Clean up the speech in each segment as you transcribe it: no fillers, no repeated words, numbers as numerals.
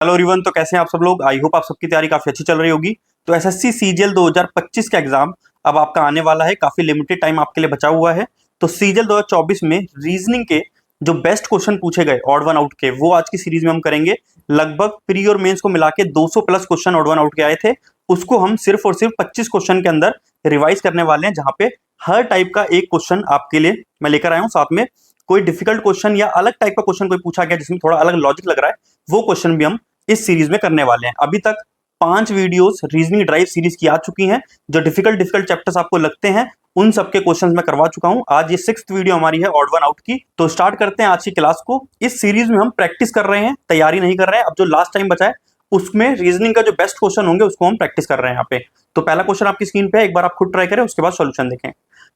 Hello everyone, तो कैसे हैं आप सब लोग। आई होप आप सबकी तैयारी काफी अच्छी चल रही होगी। तो एसएससी सीजीएल 2025 का एग्जाम अब आपका आने वाला है। काफी लिमिटेड टाइम आपके लिए बचा हुआ है। तो सीजीएल 2024 में रीजनिंग के जो बेस्ट क्वेश्चन पूछे गए ऑड वन आउट के, वो आज की सीरीज में हम करेंगे। लगभग प्री और मेंस को मिला के 200 plus question odd one out के आए थे। उसको हम सिर्फ और सिर्फ 25 क्वेश्चन के अंदर रिवाइज करने वाले हैं, जहां पे हर टाइप का एक क्वेश्चन आपके लिए मैं लेकर आया हूं। साथ में कोई डिफिकल्ट क्वेश्चन या अलग टाइप का क्वेश्चन कोई पूछा गया जिसमें थोड़ा अलग लॉजिक लग रहा है, वो क्वेश्चन भी हम इस सीरीज में करने वाले हैं। अभी तक 5 वीडियोस रीजनिंग ड्राइव सीरीज की आ चुकी हैं। जो डिफिकल्ट चैप्टर्स आपको लगते हैं उन सबके क्वेश्चंस मैं करवा चुका हूं। आज ये 6th वीडियो हमारी है ऑड वन आउट की। तो स्टार्ट करते हैं आज की क्लास को। इस सीरीज में हम प्रैक्टिस कर रहे हैं, तैयारी नहीं कर रहे हैं। अब जो लास्ट टाइम बचा है उसमें रीजनिंग का जो बेस्ट क्वेश्चन होंगे उसको हम प्रैक्टिस कर रहे हैं यहाँ पे। तो पहला क्वेश्चन आपकी स्क्रीन पे है, एक बार आप खुद ट्राई करें, उसके बाद सोल्यूशन देखें।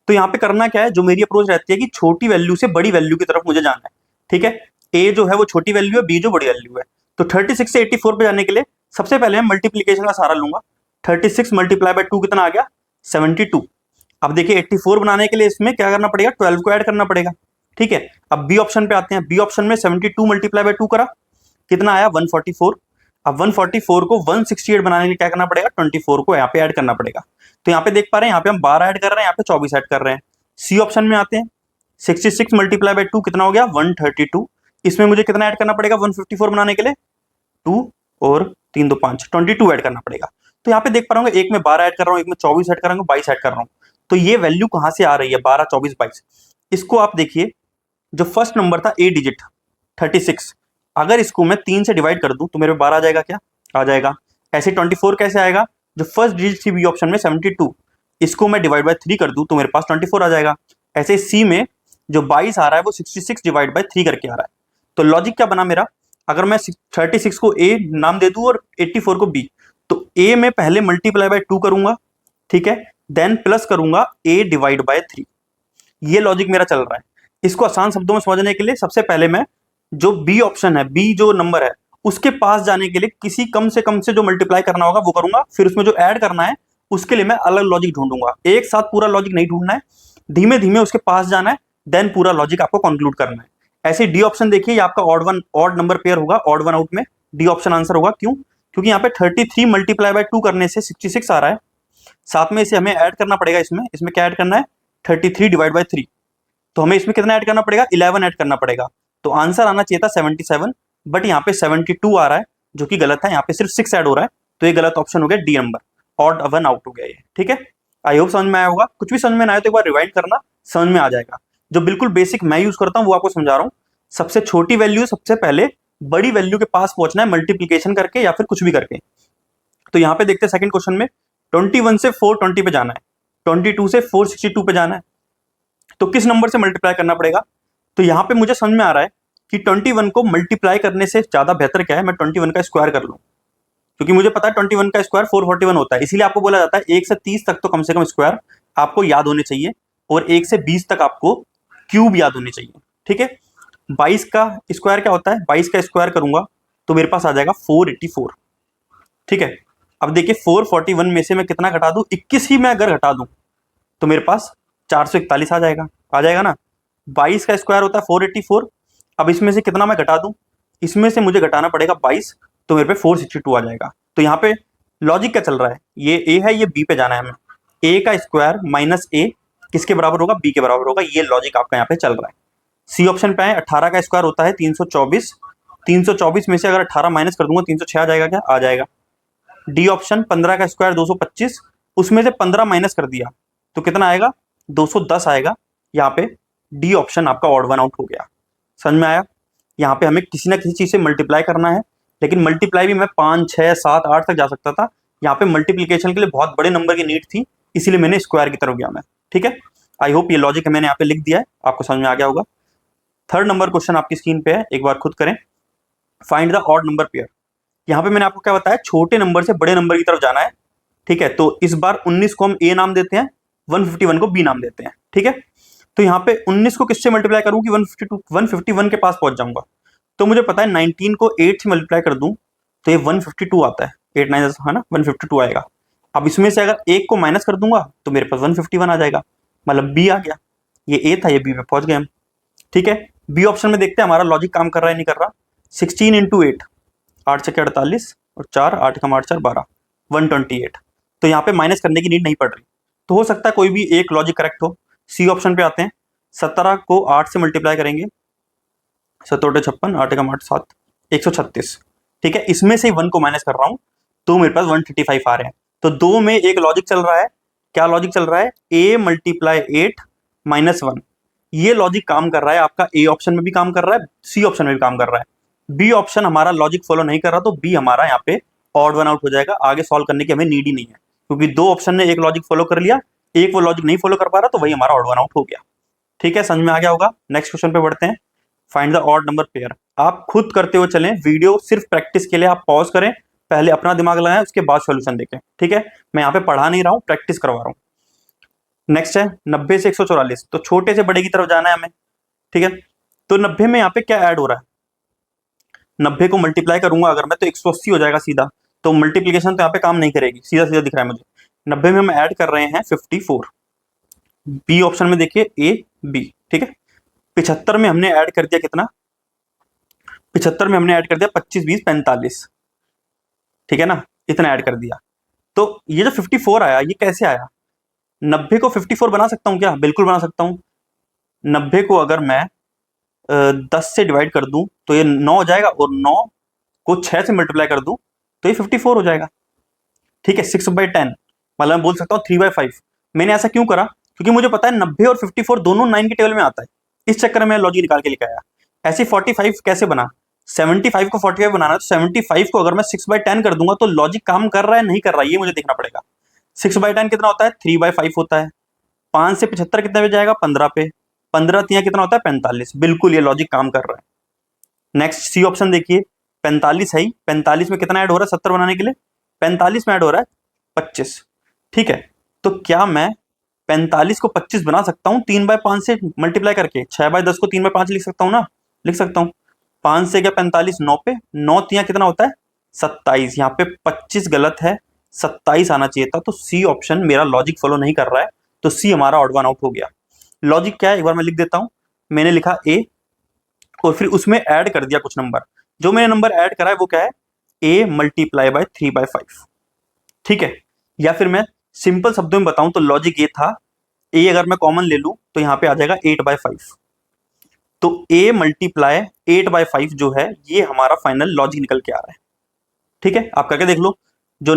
तो यहाँ पे करना क्या है, जो मेरी अप्रोच रहती है कि छोटी वैल्यू से बड़ी वैल्यू की तरफ मुझे जाना है। ठीक है, ए जो है वो छोटी वैल्यू है, बी जो बड़ी वैल्यू है। तो 36 से 84 पे जाने के लिए सबसे पहले मैं मल्टीप्लीकेशन का सहारा लूंगा। 36 मल्टीप्लाई बाय 2 कितना आ गया, 72। अब देखिए 84 बनाने के लिए इसमें क्या करना पड़ेगा, 12 को ऐड करना पड़ेगा। ठीक है, अब बी ऑप्शन पे आते हैं। बी ऑप्शन में 72 मल्टीप्लाई बाय 2 करा, कितना आया, 144। अब 144 को 168 बनाने के लिए क्या करना पड़ेगा, 24 को यहाँ पे ऐड करना पड़ेगा। तो यहाँ पे देख पा रहे हैं, यहाँ पे हम 12 ऐड कर रहे हैं, यहाँ पे 24 ऐड कर रहे हैं। सी ऑप्शन में आते हैं। 66 मल्टीप्लाई बाय 2 कितना हो गया, 132। इसमें मुझे कितना ऐड करना पड़ेगा 154 बनाने के लिए, 2 और 3 2 5, 22 ऐड करना पड़ेगा। तो यहाँ पे देख पा रहा हूँ, एक में 12 ऐड कर रहा हूँ, एक में 24 ऐड कर रहा हूँ, 22 ऐड कर रहा हूँ। तो ये वैल्यू कहाँ से आ रही है, 12 24 22। इसको आप देखिए, जो फर्स्ट नंबर था ए डिजिट 36, अगर इसको मैं 3 से डिवाइड कर दूं तो मेरे 12 आ जाएगा, क्या आ जाएगा। ऐसे 24 कैसे आएगा, जो फर्स्ट डिजिट थी बी ऑप्शन में 72, इसको मैं डिवाइड बाय 3 कर दूं तो मेरे पास 24 आ जाएगा। ऐसे सी में जो 22 आ रहा है वो 66 डिवाइड बाय 3 करके आ रहा है। तो लॉजिक क्या बना मेरा, अगर मैं 36 को ए नाम दे दूं और 84 को बी, तो ए में पहले मल्टीप्लाई बाय 2 करूंगा, ठीक है, देन प्लस करूंगा ए डिवाइड बाय 3। ये लॉजिक मेरा चल रहा है। इसको आसान शब्दों में समझने के लिए सबसे पहले मैं जो बी ऑप्शन है, बी जो नंबर है उसके पास जाने के लिए किसी कम से जो मल्टीप्लाई करना होगा वो करूंगा। फिर उसमें जो ऐड करना है उसके लिए मैं अलग लॉजिक ढूंढूंगा। एक साथ पूरा लॉजिक नहीं ढूंढना है, धीमे धीमे उसके पास जाना है, देन पूरा लॉजिक आपको कंक्लूड करना है। ऐसे डी ऑप्शन देखिए, ये आपका ऑड नंबर पेयर होगा, ऑड वन आउट में डी ऑप्शन आंसर होगा। क्यों, क्योंकि यहाँ पे 33 मल्टीप्लाई बाय 2 करने से 66 आ रहा है। साथ में इसे हमें ऐड करना पड़ेगा, इसमें क्या ऐड करना है, 33 डिवाइड बाय 3। तो हमें इसमें कितना ऐड करना पड़ेगा, 11 ऐड करना पड़ेगा। तो आंसर आना चाहिए था 77, बट यहाँ पे 72 आ रहा है, जो कि गलत है। यहाँ पे सिर्फ 6 ऐड हो रहा है, तो ये गलत ऑप्शन हो गया, D number, odd one out हो गया ये। ठीक है, आई होप समझ में आया होगा। कुछ भी समझ में ना आए तो एक बार रिवाइंड करना, समझ में आ जाएगा। जो बिल्कुल बेसिक मैं यूज करता हूँ वो आपको समझा रहा हूँ। सबसे छोटी वैल्यू सबसे पहले बड़ी वैल्यू के पास पहुंचना है, मल्टीप्लीकेशन करके या फिर कुछ भी करके। तो यहाँ पे देखते हैं सेकंड क्वेश्चन में, 21 से 420 पे जाना है, 22 से 462 पे जाना है, तो किस नंबर से मल्टीप्लाई करना पड़ेगा। तो यहाँ पे मुझे समझ में आ रहा है कि 21 को मल्टीप्लाई करने से ज्यादा बेहतर क्या है, मैं 21 का स्क्वायर कर लूं, क्योंकि मुझे पता है 21 का स्क्वायर 441 होता है। इसीलिए आपको बोला जाता है 1 से 30 तक तो कम से कम स्क्वायर आपको याद होने चाहिए, और 1 से 20 तक आपको क्यूब याद होने चाहिए। ठीक है, 22 का स्क्वायर क्या होता है, 22 का स्क्वायर करूंगा तो मेरे पास आ जाएगा 484। ठीक है, अब देखिए 441 में से मैं कितना घटा दूं, 21 ही मैं अगर घटा दूं तो मेरे पास 441 आ जाएगा ना। 22 का स्क्वायर होता है 484। अब इसमें से कितना मैं घटा दूं, इसमें से मुझे घटाना पड़ेगा 22, तो मेरे पे 462 आ जाएगा। तो यहाँ पे लॉजिक क्या चल रहा है, ये ए है, ये बी पे जाना है हमें। ए का स्क्वायर माइनस ए किसके बराबर होगा, बी के बराबर होगा। ये लॉजिक आपका यहाँ पे चल रहा है। सी ऑप्शन पे आए, 18 का स्क्वायर होता है 324। 324 में से अगर 18 माइनस कर दूंगा 306 आ जाएगा, क्या आ जाएगा। डी ऑप्शन 15 का स्क्वायर 225, उसमें से 15 माइनस कर दिया तो कितना आएगा, 210 आएगा। यहाँ पे डी ऑप्शन आपका ऑड वन आउट हो गया। समझ में आया। यहाँ पे हमें किसी ना किसी चीज से मल्टीप्लाई करना है, लेकिन मल्टीप्लाई भी मैं 5 6 7 8 तक जा सकता था। यहाँ पे मल्टीप्लीकेशन के लिए बहुत बड़े नंबर की नीड थी, इसीलिए मैंने स्क्वायर की तरफ गया मैं। ठीक है, आई होप ये लॉजिक मैंने यहाँ पे लिख दिया है, आपको समझ में आ गया होगा। थर्ड नंबर क्वेश्चन आपकी स्क्रीन पे है, एक बार खुद करें। Find the odd number pair. यहाँ पे मैंने आपको क्या बताया, छोटे नंबर से बड़े नंबर की तरफ जाना है। ठीक है, तो इस बार 19 को हम ए नाम देते हैं, 151 को बी नाम देते हैं। ठीक है, तो यहाँ पे 19 को किससे मल्टीप्लाई करूं कि 151 के पास पहुंच जाऊंगा। तो मुझे पता है 19 को 8 से मल्टीप्लाई कर दूं तो ये 152 आता है, 8 9 है ना, 152 आएगा। अब इसमें से अगर एक को माइनस कर दूंगा तो मेरे पास 151 आ जाएगा, मतलब बी आ गया। ये ए था, ये बी पे पहुंच गए हम। ठीक है, बी ऑप्शन में देखते हैं हमारा लॉजिक काम कर रहा है नहीं कर रहा। 16 इंटू 8, 8 छक्के 48 और 4 8 कम 8 4 12 128। तो यहाँ पे माइनस करने की नीड नहीं पड़ रही। तो हो सकता है कोई भी एक लॉजिक करेक्ट हो। सी ऑप्शन पे आते हैं। 17 को 8 से मल्टीप्लाई करेंगे, 17 56 8 कम 8 7 136। ठीक है, इसमें से 1 को माइनस कर रहा हूँ तो मेरे पास 135 आ रहे हैं। तो दो में एक लॉजिक चल रहा है। क्या लॉजिक चल रहा है? a multiply 8 minus 1। ये लॉजिक काम कर रहा है आपका ए ऑप्शन में भी काम कर रहा है, सी ऑप्शन में भी काम कर रहा है। बी ऑप्शन हमारा लॉजिक फॉलो नहीं कर रहा, तो बी हमारा यहाँ पे ऑड वन आउट हो जाएगा। आगे सॉल्व करने की हमें नीड ही नहीं है, क्योंकि दो ऑप्शन ने एक लॉजिक फॉलो कर लिया, एक वो लॉजिक नहीं फॉलो कर पा रहा, तो वही हमारा ऑड वन आउट हो गया। ठीक है, समझ में आ गया होगा। नेक्स्ट क्वेश्चन पे बढ़ते हैं। Find the odd number pair. आप खुद करते हुए चलें, वीडियो सिर्फ प्रैक्टिस के लिए आप पॉज करें, पहले अपना दिमाग लगाएं, उसके बाद सॉल्यूशन देखें। ठीक है, मैं यहाँ पे पढ़ा नहीं रहा हूँ, प्रैक्टिस करवा रहा हूँ। नेक्स्ट है 90 से 144। तो छोटे से बड़े की तरफ जाना है हमें। ठीक है, तो 90 में यहाँ पे क्या ऐड हो रहा है? 90 को मल्टीप्लाई करूंगा अगर मैं, तो 180 हो जाएगा सीधा। तो मल्टीप्लीकेशन तो यहाँ पे काम नहीं करेगी, सीधा सीधा दिख रहा है मुझे। 90 में हम ऐड कर रहे हैं 54। बी ऑप्शन में देखिए ए बी। ठीक है, 75 में हमने ऐड कर दिया कितना? 75 में हमने ऐड कर दिया 25 20 45। ठीक है ना, इतना ऐड कर दिया। तो ये जो 54 आया, ये कैसे आया? 90 को 54 बना सकता हूँ क्या? बिल्कुल बना सकता हूँ। 90 को अगर मैं 10 से डिवाइड कर दूं तो ये 9 हो जाएगा, और 9 को 6 से मल्टीप्लाई कर दूं तो ये 54 हो जाएगा। ठीक है, 6/10, मतलब मैं बोल सकता हूँ 3/5। मैंने ऐसा क्यों करा? क्योंकि मुझे पता है 90 और 54 दोनों 9 के टेबल में आता है। इस चक्कर में लॉजिक निकाल के लेके आया। ऐसे 45 कैसे बना? 75 को 45 बनाना है, तो 75 को अगर मैं 6/10 कर दूंगा तो लॉजिक काम कर रहा है नहीं कर रहा है, ये मुझे देखना पड़ेगा। 6/10 कितना होता है? 3/5 होता है। 5 से 75 कितने पे जाएगा? 15 पे। 15 तिया कितना होता है? 45। बिल्कुल ये लॉजिक काम कर रहा है। नेक्स्ट सी ऑप्शन देखिए, 45 है ही। 45 में कितना ऐड हो रहा है 70 बनाने के लिए? 45 में ऐड हो रहा है 25। ठीक है, तो क्या मैं 45 को 25 बना सकता हूँ 3/5 से मल्टीप्लाई करके? 6/10 को 3/5 लिख सकता हूँ ना? लिख सकता हूँ। 5 से क्या 45 9 पे, 9 तिया कितना होता है? 27। यहाँ पे 25 गलत है, 27 आना चाहिए था। तो सी ऑप्शन मेरा लॉजिक फॉलो नहीं कर रहा है, तो सी हमारा ऑड वन आउट हो गया। लॉजिक क्या है एक बार मैं लिख देता हूं। मैंने लिखा ए और फिर उसमें ऐड कर दिया कुछ नंबर। जो मैंने नंबर ऐड करा है वो क्या है? A multiply by 3/5। ठीक है, या फिर मैं सिंपल शब्दों में बताऊं तो लॉजिक ये था, ए अगर मैं कॉमन ले लूं तो यहां पे आ जाएगा 8/5। तो ए मल्टीप्लाई 8/5 जो है ये हमारा फाइनल लॉजिक निकल के आ रहा है। ठीक है, आप करके देख लो। जो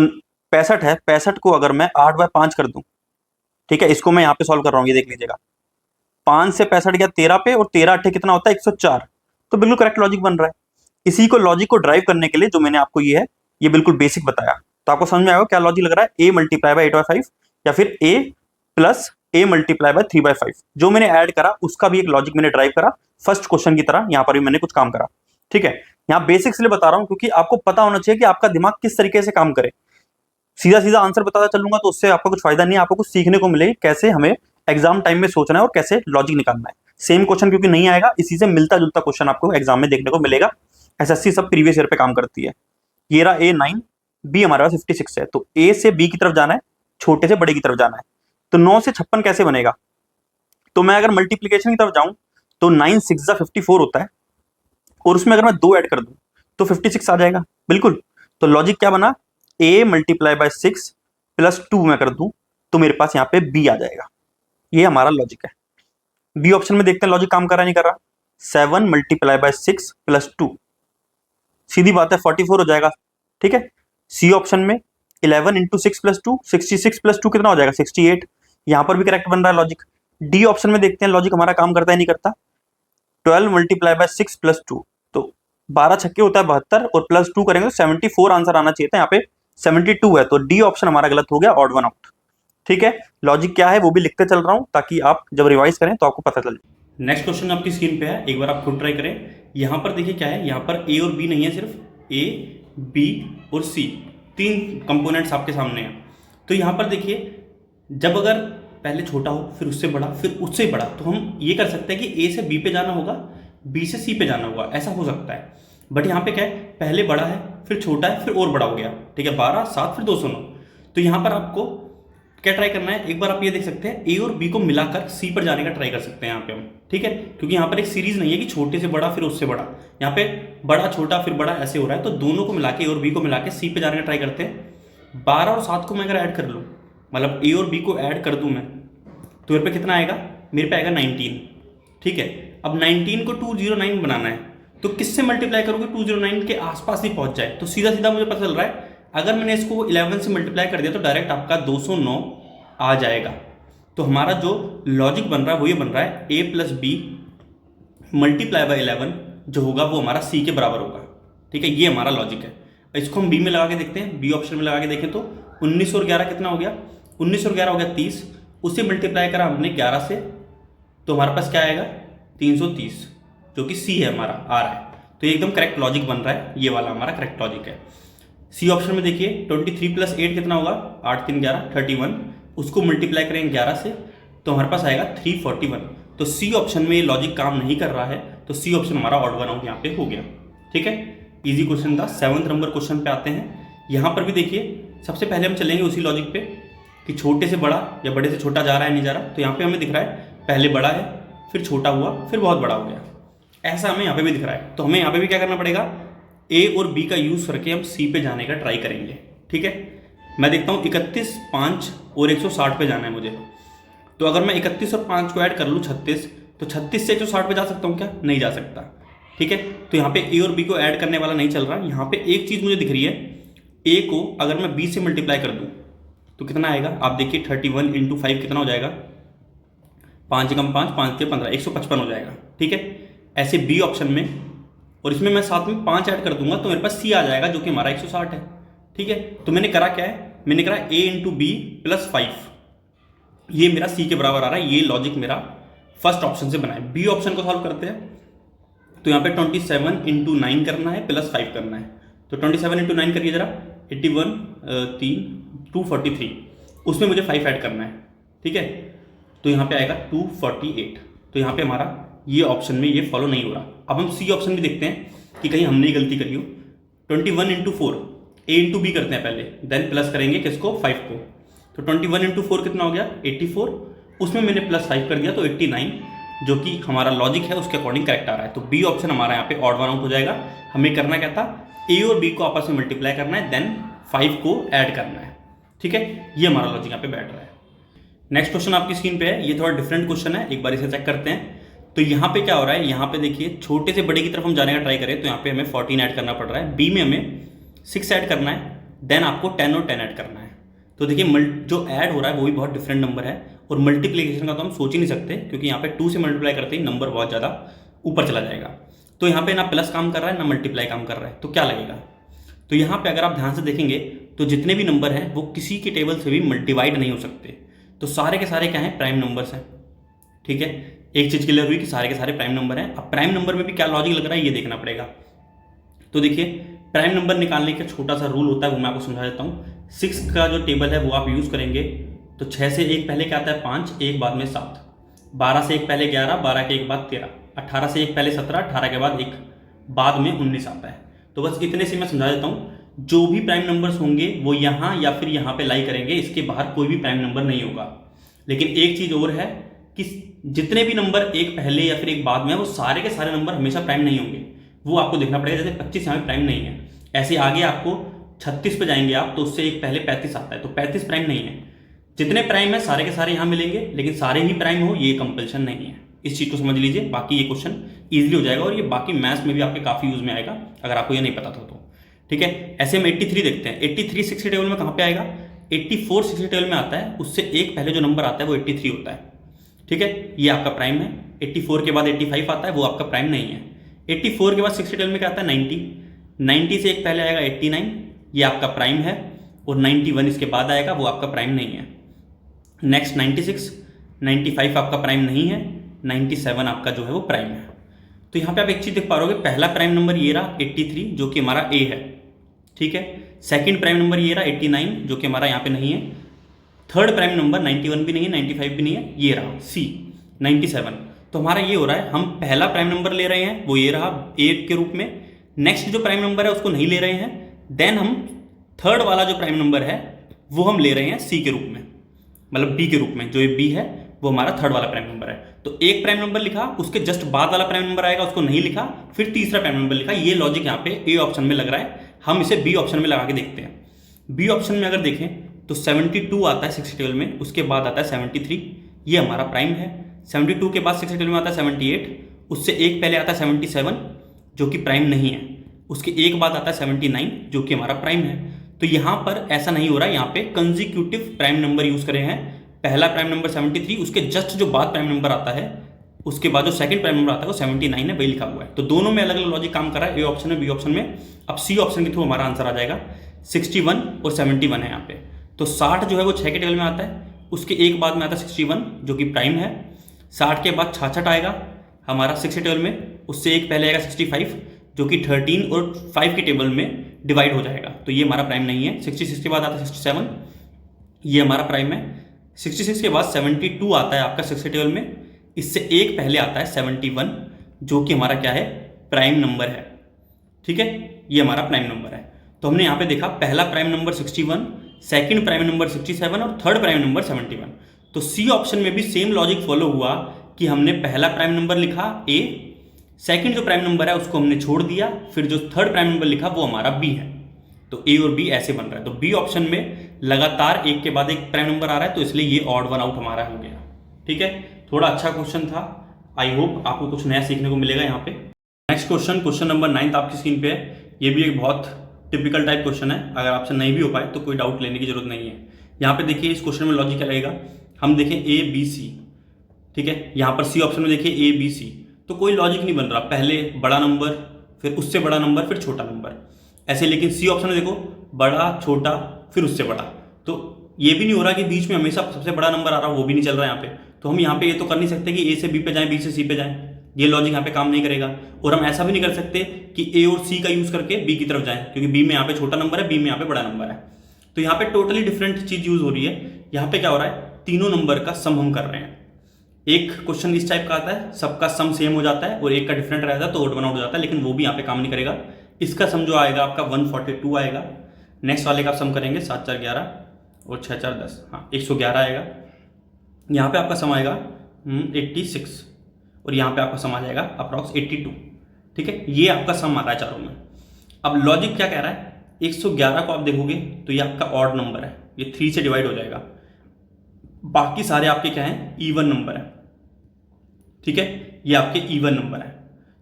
65 है, 65 को अगर मैं 8/5 कर दूं, ठीक है, इसको मैं यहाँ पे सॉल्व कर रहा हूँ, ये देख लीजिएगा। 5 से 65 गया 13 पे, और 13 8 कितना होता है? 104। तो बिल्कुल करेक्ट लॉजिक बन रहा है। इसी को लॉजिक को ड्राइव करने के लिए जो मैंने आपको ये है, ये बिल्कुल बेसिक बताया। तो आपको समझ में आएगा क्या लॉजिक लग रहा है? ए मल्टीप्लाई बाय 8/5 या फिर ए प्लस ए मल्टीप्लाई बाय 3/5। जो मैंने ऐड करा उसका भी एक लॉजिक मैंने ड्राइव करा, फर्स्ट क्वेश्चन की तरह यहाँ पर भी मैंने कुछ काम करा। ठीक है, यहाँ बेसिक्स लिए बता रहा हूँ क्योंकि आपको पता होना चाहिए कि आपका दिमाग किस तरीके से काम करे। सीधा सीधा आंसर बताता चलूंगा तो उससे आपको कुछ फायदा नहीं है, आपको कुछ सीखने को मिले कैसे हमें एग्जाम टाइम में सोचना है और कैसे लॉजिक निकालना है। सेम क्वेश्चन क्योंकि नहीं आएगा, इसी से मिलता जुलता क्वेश्चन आपको एग्जाम में देखने को मिलेगा। एसएससी सब प्रीवियस ईयर पे काम करती है। ये रहा A9, बी हमारे पास 56 है, तो ए से बी की तरफ जाना है, छोटे से बड़े की तरफ जाना है। तो 9 से 56 कैसे बनेगा? तो मैं अगर मल्टीप्लीकेशन की तरफ जाऊं तो 9 6 54 होता है, और उसमें अगर मैं 2 ऐड कर दूं तो 56 आ जाएगा। बिल्कुल, तो लॉजिक क्या बना? a मल्टीप्लाई बाय 6 प्लस 2 मैं कर दूं तो मेरे पास यहाँ पे b आ जाएगा। ये हमारा लॉजिक है। बी ऑप्शन में देखते हैं लॉजिक काम कर रहा है नहीं कर रहा। 7 मल्टीप्लाई बाय 6 प्लस 2, सीधी बात है 44 हो जाएगा। ठीक है, सी ऑप्शन में 11 इंटू 6 प्लस 2, 66 प्लस 2 कितना हो जाएगा? 68। यहां पर भी करेक्ट बन रहा है लॉजिक। डी ऑप्शन में देखते हैं लॉजिक हमारा काम करता है नहीं करता। 12 मल्टीप्लाई बाय 6 प्लस 2, तो 12 छक्के होता है 72, और प्लस 2 करेंगे तो 74 आंसर आना चाहिए था, यहाँ पे 72 है। तो डी ऑप्शन हमारा गलत हो गया, ऑड वन आउट। ठीक है, लॉजिक क्या है वो भी लिखते चल रहा हूं ताकि आप जब रिवाइज करें तो आपको पता चल जाए। नेक्स्ट क्वेश्चन आपकी स्क्रीन पे है, एक बार आप खुद ट्राई करें। यहां पर देखिए क्या है, यहां पर ए और बी नहीं है, सिर्फ ए बी और सी, तीन कंपोनेंट्स आपके सामने हैं। तो यहां पर देखिए, जब अगर पहले छोटा हो फिर उससे बड़ा फिर उससे बड़ा, तो हम ये कर सकते हैं कि ए से बी पे जाना होगा, बी से सी पे जाना होगा, ऐसा हो सकता है। बट यहाँ पे क्या है, पहले बड़ा है फिर छोटा है फिर और बड़ा हो गया। ठीक है, 12 7 फिर 209। तो यहाँ पर आपको क्या ट्राई करना है, एक बार आप ये देख सकते हैं, ए और बी को मिलाकर सी पर जाने का ट्राई कर सकते हैं यहाँ पे हम। ठीक है, क्योंकि यहाँ पर एक सीरीज नहीं है कि छोटे से बड़ा फिर उससे बड़ा, यहाँ पे बड़ा छोटा फिर बड़ा ऐसे हो रहा है, तो दोनों को मिला के ए और बी को मिला के सी पे जाने का ट्राई करते हैं। 12 और 7 को मैं अगर ऐड कर लूँ, मतलब ए और बी को ऐड कर दूँ मैं, तो मेरे पे कितना आएगा, मेरे पे आएगा 19। ठीक है, अब 19 को 209 बनाना है, तो किससे मल्टीप्लाई करोगे 209 के आसपास ही पहुंच जाए। तो सीधा सीधा मुझे पता चल रहा है, अगर मैंने इसको 11 से मल्टीप्लाई कर दिया तो डायरेक्ट आपका 209 आ जाएगा। तो हमारा जो लॉजिक बन रहा है वो ये बन रहा है, ए प्लस बी मल्टीप्लाई बाय 11 जो होगा वो हमारा सी के बराबर होगा। ठीक है, ये हमारा लॉजिक है। इसको हम बी में लगा के देखते हैं, बी ऑप्शन में लगा के देखें तो 19 और 11 कितना हो गया, 19 और 11 हो गया 30, उसे मल्टीप्लाई करा हमने 11 से, तो हमारे पास क्या आएगा 330, जो कि सी है हमारा आ रहा है। तो ये एकदम करेक्ट लॉजिक बन रहा है, ये वाला हमारा करेक्ट लॉजिक है। सी ऑप्शन में देखिए 23 + 8 कितना होगा, 8 3 11 31, उसको मल्टीप्लाई करेंगे 11 से तो हमारे पास आएगा 341। तो सी ऑप्शन में ये लॉजिक काम नहीं कर रहा है, तो सी ऑप्शन हमारा ऑड वन आउट यहाँ पे हो गया। ठीक है, इजी क्वेश्चन था। 7th नंबर क्वेश्चन पे आते हैं। यहाँ पर भी देखिए, सबसे पहले हम चलेंगे उसी लॉजिक पे कि छोटे से बड़ा या बड़े से छोटा जा रहा है नहीं जा रहा। तो यहाँ पे हमें दिख रहा है पहले बड़ा है, फिर छोटा हुआ, फिर बहुत बड़ा हो गया, ऐसा हमें यहाँ पे भी दिख रहा है। तो हमें यहाँ पे भी क्या करना पड़ेगा, ए और बी का यूज़ करके हम सी पे जाने का ट्राई करेंगे। ठीक है, मैं देखता हूँ 31, 5 और 160 पे जाना है मुझे। तो अगर मैं 31 और 5 को ऐड कर लूँ 36, तो 36 से 160 पे जा सकता हूँ क्या, नहीं जा सकता। ठीक है, तो यहाँ पे ए और बी को ऐड करने वाला नहीं चल रहा। यहाँ पे एक चीज़ मुझे दिख रही है, ए को अगर मैं बी से मल्टीप्लाई कर दूँ तो कितना आएगा, आप देखिए 31 × 5 कितना हो जाएगा, 5 × 5 5 × 15 155 हो जाएगा। ठीक है, ऐसे बी ऑप्शन में, और इसमें मैं साथ में 5 ऐड कर दूंगा तो मेरे पास सी आ जाएगा जो कि हमारा 160 है। ठीक है, तो मैंने करा क्या है, मैंने करा a × b + 5, ये मेरा सी के बराबर आ रहा है। ये लॉजिक मेरा फर्स्ट ऑप्शन से बना है। बी ऑप्शन को सॉल्व करते हैं, तो यहाँ पे 27 × 9 करना है + 5 करना है। तो 27 × 9 करिए जरा, 81 3 243, उसमें मुझे 5 ऐड करना है। ठीक है, तो यहाँ पे आएगा 248। तो यहाँ पे हमारा ये ऑप्शन में ये फॉलो नहीं हो रहा। अब हम सी ऑप्शन भी देखते हैं कि कहीं हमने गलती करी हो। 21 × 4, a × b करते हैं पहले, देन प्लस करेंगे किसको, 5 को। तो 21 × 4 कितना हो गया, 84, उसमें मैंने +5 कर दिया तो 89, जो कि हमारा लॉजिक है उसके अकॉर्डिंग करेक्ट आ रहा है। तो बी ऑप्शन हमारा यहाँ पे ऑड वन आउट हो जाएगा। हमें करना क्या था, ए और बी को आपस में मल्टीप्लाई करना है, देन 5 को ऐड करना है। ठीक है, ये हमारा लॉजिक यहाँ पे बैठ रहा है। नेक्स्ट क्वेश्चन आपकी स्क्रीन पे है, ये थोड़ा डिफरेंट क्वेश्चन है, एक बार इसे चेक करते हैं। तो यहाँ पे क्या हो रहा है, यहाँ पे देखिए छोटे से बड़े की तरफ हम जाने का ट्राई करें तो यहाँ पे हमें 14 ऐड करना पड़ रहा है, बी में हमें 6 ऐड करना है, देन आपको 10 और 10 ऐड करना है। तो देखिए जो ऐड हो रहा है वो भी बहुत डिफरेंट नंबर है, और मल्टीप्लिकेशन का तो हम सोच ही नहीं सकते, क्योंकि यहाँ पे 2 से मल्टीप्लाई करते ही नंबर बहुत ज़्यादा ऊपर चला जाएगा। तो यहाँ पे ना प्लस काम कर रहा है ना मल्टीप्लाई काम कर रहा है, तो क्या लगेगा। तो यहाँ पे अगर आप ध्यान से देखेंगे तो जितने भी नंबर हैं वो किसी के टेबल से भी मल्टीवाइड नहीं हो सकते। तो सारे के सारे क्या हैं, प्राइम नंबर्स हैं। ठीक है, एक चीज़ क्लियर हुई कि सारे के सारे प्राइम नंबर हैं। अब प्राइम नंबर में भी क्या लॉजिक लग रहा है ये देखना पड़ेगा। तो देखिए, प्राइम नंबर निकालने का छोटा सा रूल होता है, वो मैं आपको समझा देता हूँ। 6 का जो टेबल है वो आप यूज़ करेंगे, तो 6 से 1 पहले क्या आता है, 5, 1 बाद में 7, 12 से 1 पहले 11, 12 के 1 बाद 13, 18 से 1 पहले 17, 18 के बाद 1 बाद में 19 आता है। तो बस इतने से मैं समझा देता हूँ, जो भी प्राइम नंबर्स होंगे वो यहाँ या फिर यहाँ पे लाई करेंगे, इसके बाहर कोई भी प्राइम नंबर नहीं होगा। लेकिन एक चीज़ और है कि जितने भी नंबर एक पहले या फिर एक बाद में है वो सारे के सारे नंबर हमेशा प्राइम नहीं होंगे, वो आपको देखना पड़ेगा। जैसे 25 यहाँ पे प्राइम नहीं है, ऐसे आगे आपको 36 पे जाएंगे आप तो उससे एक पहले 35 आता है, तो 35 प्राइम नहीं है। जितने प्राइम है सारे के सारे यहाँ मिलेंगे, लेकिन सारे ही प्राइम हो ये कंपल्शन नहीं है। इस चीज़ को समझ लीजिए, बाकी ये क्वेश्चन ईजिली हो जाएगा, और ये बाकी मैथ्स में भी आपके काफ़ी यूज में आएगा अगर आपको ये नहीं पता था तो। ठीक है, ऐसे हम 83 देखते हैं। 83 60 टेबल में कहाँ पे आएगा, 84 60 टेबल में आता है, उससे एक पहले जो नंबर आता है वो 83 होता है। ठीक है, ये आपका प्राइम है। 84 के बाद 85 आता है, वो आपका प्राइम नहीं है। 84 के बाद 60 टेबल में क्या आता है, 90, 90 से एक पहले आएगा 89, ये आपका प्राइम है, और 91 इसके बाद आएगा, वो आपका प्राइम नहीं है। नेक्स्ट 96, 95 आपका प्राइम नहीं है, 97 आपका जो है वो प्राइम है। तो यहाँ पे आप एक चीज़ देख पा रहे हो, पहला प्राइम नंबर ये रहा 83 जो कि हमारा ए है। ठीक है, सेकंड प्राइम नंबर ये रहा 89 जो कि हमारा यहाँ पे नहीं है। थर्ड प्राइम नंबर 91 भी नहीं है, 95 भी नहीं है, ये रहा सी 97। तो हमारा ये हो रहा है, हम पहला प्राइम नंबर ले रहे हैं वो ये रहा ए के रूप में, नेक्स्ट जो प्राइम नंबर है उसको नहीं ले रहे हैं, देन हम थर्ड वाला जो प्राइम नंबर है वो हम ले रहे हैं सी के रूप में, मतलब बी के रूप में। जो ये बी है वो हमारा थर्ड वाला प्राइम नंबर है। तो एक प्राइम नंबर लिखा, उसके जस्ट बाद वाला प्राइम नंबर आएगा, उसको नहीं लिखा, फिर तीसरा प्राइम नंबर लिखा। ये लॉजिक यहाँ पे ए ऑप्शन में लग रहा है। हम इसे बी ऑप्शन में लगा के देखते हैं। बी ऑप्शन में अगर देखें तो 72 आता है 6 टेबल में, उसके बाद आता है 73, ये हमारा प्राइम है। 72 के बाद 6 टेबल में आता है 78, उससे एक पहले आता है 77 जो कि प्राइम नहीं है, उसके एक बाद आता है 79 जो कि हमारा प्राइम है। तो यहाँ पर ऐसा नहीं हो रहा है, यहाँ पे कंजिक्यूटिव प्राइम नंबर यूज करे हैं। पहला प्राइम नंबर 73, उसके जस्ट जो बाद प्राइम नंबर आता है, उसके बाद जो सेकंड प्राइम नंबर आता है वो 79 है, वही लिखा हुआ है। तो दोनों में अलग अलग लॉजिक काम कर रहा है, ए ऑप्शन में, बी ऑप्शन में। अब सी ऑप्शन के थ्रू हमारा आंसर आ जाएगा 61 और 71 है यहाँ पे। तो 60 जो है वो 6 के टेबल में आता है, उसके एक बाद में आता है 61 जो कि प्राइम है। 60 के बाद 66 आएगा हमारा 6 के टेबल में, उससे एक पहले आएगा 65 जो कि 13 और 5 के टेबल में डिवाइड हो जाएगा, तो ये हमारा प्राइम नहीं है। 66 के बाद आता है 67, ये हमारा प्राइम है। 66 के बाद 72 आता है आपका 6 के टेबल में, इससे एक पहले आता है 71 जो कि हमारा क्या है, प्राइम नंबर है। ठीक है, ये हमारा प्राइम नंबर है। तो हमने यहाँ पे देखा पहला prime number 61, second prime number 67 और थर्ड प्राइम नंबर 71। तो सी ऑप्शन में भी सेम लॉजिक फॉलो हुआ कि हमने पहला प्राइम नंबर लिखा ए, सेकंड जो प्राइम नंबर है उसको हमने छोड़ दिया, फिर जो थर्ड प्राइम नंबर लिखा वो हमारा बी है। तो ए और बी ऐसे बन रहा है। तो बी ऑप्शन में लगातार एक के बाद एक प्राइम नंबर आ रहा है, तो इसलिए ये ऑड वन आउट हमारा हो गया। ठीक है, थोड़ा अच्छा क्वेश्चन था। आई होप आपको कुछ नया सीखने को मिलेगा यहाँ पे। नेक्स्ट क्वेश्चन, क्वेश्चन नंबर 9 आपकी स्क्रीन पे है। ये भी एक बहुत टिपिकल टाइप क्वेश्चन है, अगर आपसे नहीं भी हो पाए तो कोई डाउट लेने की जरूरत नहीं है। यहाँ पे देखिए इस क्वेश्चन में लॉजिक क्या रहेगा, हम देखें ए बी सी, ठीक है, यहाँ पर सी ऑप्शन में देखिए ए बी सी, तो कोई लॉजिक नहीं बन रहा, पहले बड़ा नंबर फिर उससे बड़ा नंबर फिर छोटा नंबर ऐसे। लेकिन सी ऑप्शन में देखो बड़ा छोटा फिर उससे बड़ा, तो ये भी नहीं हो रहा कि बीच में हमेशा सबसे बड़ा नंबर आ रहा, वो भी नहीं चल रहा यहाँ पे। तो हम यहाँ पे ये तो कर नहीं सकते कि ए से बी पे जाएं, बी से सी पे जाएं, ये लॉजिक यहाँ पे काम नहीं करेगा। और हम ऐसा भी नहीं कर सकते कि ए और सी का यूज करके बी की तरफ जाएं, क्योंकि बी में यहाँ पे छोटा नंबर है, बी में यहाँ पे बड़ा नंबर है। तो यहाँ पे टोटली डिफरेंट चीज यूज हो रही है। यहाँ पे क्या हो रहा है, तीनों नंबर का सम हम कर रहे हैं। एक क्वेश्चन इस टाइप का आता है, सबका सम सेम हो जाता है और एक का डिफरेंट रहता है तो ओड वन आउट हो जाता है, लेकिन वो भी यहाँ पे काम नहीं करेगा। इसका सम जो आएगा आपका 142 आएगा। नेक्स्ट वाले का आप सम करेंगे 7 4 11 और 6 4 10, हाँ 111 आएगा। यहाँ पे आपका सम आएगा 86 और यहाँ पे आपका सम आ जाएगा अप्रॉक्स 82। ठीक है, ये आपका सम आ रहा है चारों में। अब लॉजिक क्या कह रहा है, 111 को आप देखोगे तो ये आपका ऑड नंबर है, ये 3 से डिवाइड हो जाएगा। बाकी सारे आपके क्या हैं, इवन नंबर है। ठीक है, ये आपके इवन नंबर है।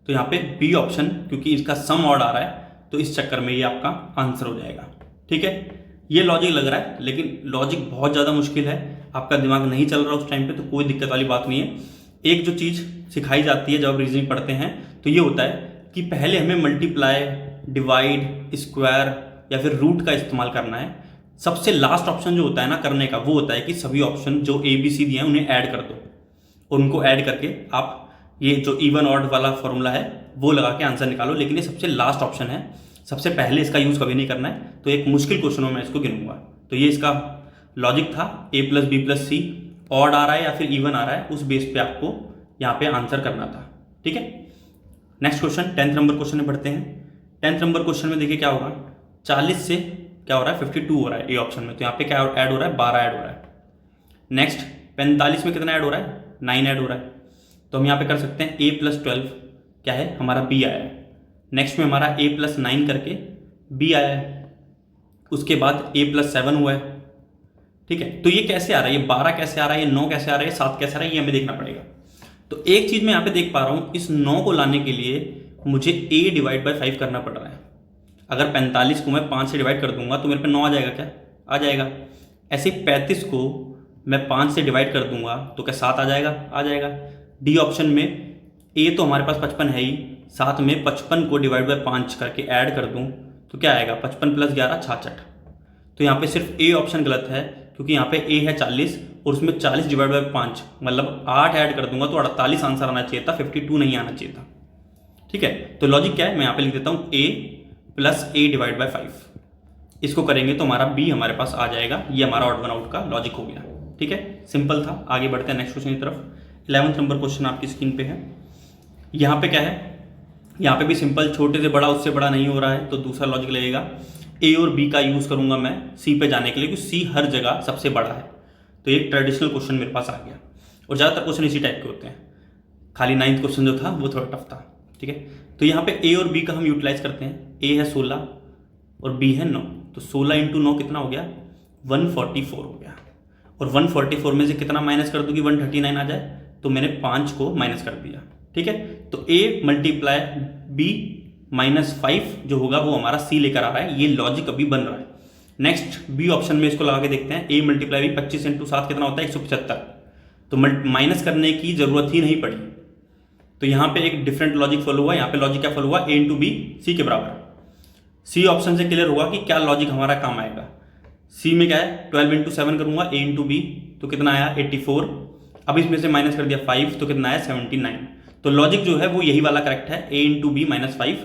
तो यहाँ पे बी ऑप्शन, क्योंकि इसका सम ऑड आ रहा है तो इस चक्कर में ये आपका आंसर हो जाएगा। ठीक है, ये लॉजिक लग रहा है, लेकिन लॉजिक बहुत ज़्यादा मुश्किल है, आपका दिमाग नहीं चल रहा उस टाइम पे तो कोई दिक्कत वाली बात नहीं है। एक जो चीज़ सिखाई जाती है जब आप रीजनिंग पढ़ते हैं तो ये होता है कि पहले हमें मल्टीप्लाई, डिवाइड, स्क्वायर या फिर रूट का इस्तेमाल करना है। सबसे लास्ट ऑप्शन जो होता है ना करने का, वो होता है कि सभी ऑप्शन जो ए बी सी दिए हैं उन्हें ऐड कर दो, और उनको ऐड करके आप ये जो इवन ऑड वाला फॉर्मूला है वो लगा के आंसर निकालो। लेकिन ये सबसे लास्ट ऑप्शन है, सबसे पहले इसका यूज़ कभी नहीं करना है। तो एक मुश्किल क्वेश्चनों में इसको गिनूंगा। तो ये इसका लॉजिक था, ए प्लस बी प्लस सी ऑड आ रहा है या फिर इवन आ रहा है, उस बेस पे आपको यहाँ पे आंसर करना था। ठीक है, next question 10th number question में पढ़ते हैं। 10th नंबर क्वेश्चन में देखिए क्या होगा, 40 से क्या हो रहा है 52 हो रहा है ए ऑप्शन में, तो यहाँ पे क्या ऐड हो रहा है, 12 ऐड हो रहा है। नेक्स्ट 45 में कितना ऐड हो रहा है, 9 ऐड हो रहा है। तो हम यहाँ पे कर सकते हैं a प्लस 12 क्या है हमारा b आया है। नेक्स्ट में हमारा a प्लस 9 करके b आया है। उसके बाद a प्लस 7 हुआ है। ठीक है, तो ये कैसे आ रहा है, ये 12 कैसे आ रहा है, ये 9 कैसे आ रहा है, 7 कैसे आ रहा है, ये हमें देखना पड़ेगा। तो एक चीज़ मैं यहाँ पे देख पा रहा हूँ, इस 9 को लाने के लिए मुझे a डिवाइड बाई 5 करना पड़ रहा है। अगर 45 को मैं 5 से डिवाइड कर दूंगा तो मेरे पे 9 आ जाएगा, क्या आ जाएगा। ऐसे 35 को मैं 5 से डिवाइड कर दूंगा तो क्या 7 आ जाएगा, आ जाएगा। डी ऑप्शन में ए तो हमारे पास 55 है ही, साथ में 55 को डिवाइड बाई 5 करके ऐड कर दूं तो क्या आएगा, 55 प्लस 11 66। तो यहाँ पे सिर्फ ए ऑप्शन गलत है, क्योंकि यहाँ पे ए है 40 और उसमें 40 डिवाइड बाई 5 मतलब 8 ऐड कर दूंगा तो 48 आंसर आना चाहिए था, 52 नहीं आना चाहिए था। ठीक है, तो लॉजिक क्या है, मैं यहाँ पे लिख देता हूँ ए प्लस ए डिवाइड बाई 5। इसको करेंगे तो हमारा बी हमारे पास आ जाएगा। ये हमारा ऑड वन आउट का लॉजिक हो गया। ठीक है, सिंपल था। आगे बढ़ते हैं नेक्स्ट क्वेश्चन की तरफ। 11th नंबर क्वेश्चन आपकी स्क्रीन पे है। यहाँ पे क्या है, यहाँ पे भी सिंपल, छोटे से बड़ा उससे बड़ा नहीं हो रहा है तो दूसरा लॉजिक लगेगा। ए और बी का यूज़ करूँगा मैं सी पे जाने के लिए, क्योंकि सी हर जगह सबसे बड़ा है। तो एक ट्रेडिशनल क्वेश्चन मेरे पास आ गया। और ज़्यादातर क्वेश्चन इसी टाइप के होते हैं। खाली 9th क्वेश्चन जो था वो थोड़ा टफ था। ठीक है, तो यहाँ पे ए और बी का हम यूटिलाइज करते हैं। ए है 16 और बी है 9, तो 16 इंटू 9 कितना हो गया, 144 हो गया। और 144 में से कितना माइनस कर दूँ कि 139 आ जाए, तो मैंने 5 को माइनस कर दिया। ठीक है, तो ए मल्टीप्लाई बी माइनस 5 जो होगा वो हमारा सी लेकर आ रहा है। ये लॉजिक अभी बन रहा है। नेक्स्ट बी ऑप्शन में इसको लगा के देखते हैं। ए मल्टीप्लाई बी 25 इंटू 7 कितना होता है, 175। तो माइनस करने की जरूरत ही नहीं पड़ी। तो यहाँ पे एक डिफरेंट लॉजिक फॉलो हुआ। यहाँ पे लॉजिक क्या फॉलो हुआ, ए इंटू बी सी के बराबर। सी ऑप्शन से क्लियर हुआ कि क्या लॉजिक हमारा काम आएगा। सी में क्या है, 12 इंटू 7 करूंगा, ए इंटू बी तो कितना आया 84। अब इसमें से माइनस कर दिया 5 तो कितना आया 79। तो लॉजिक जो है वो यही वाला करेक्ट है, A into B minus 5।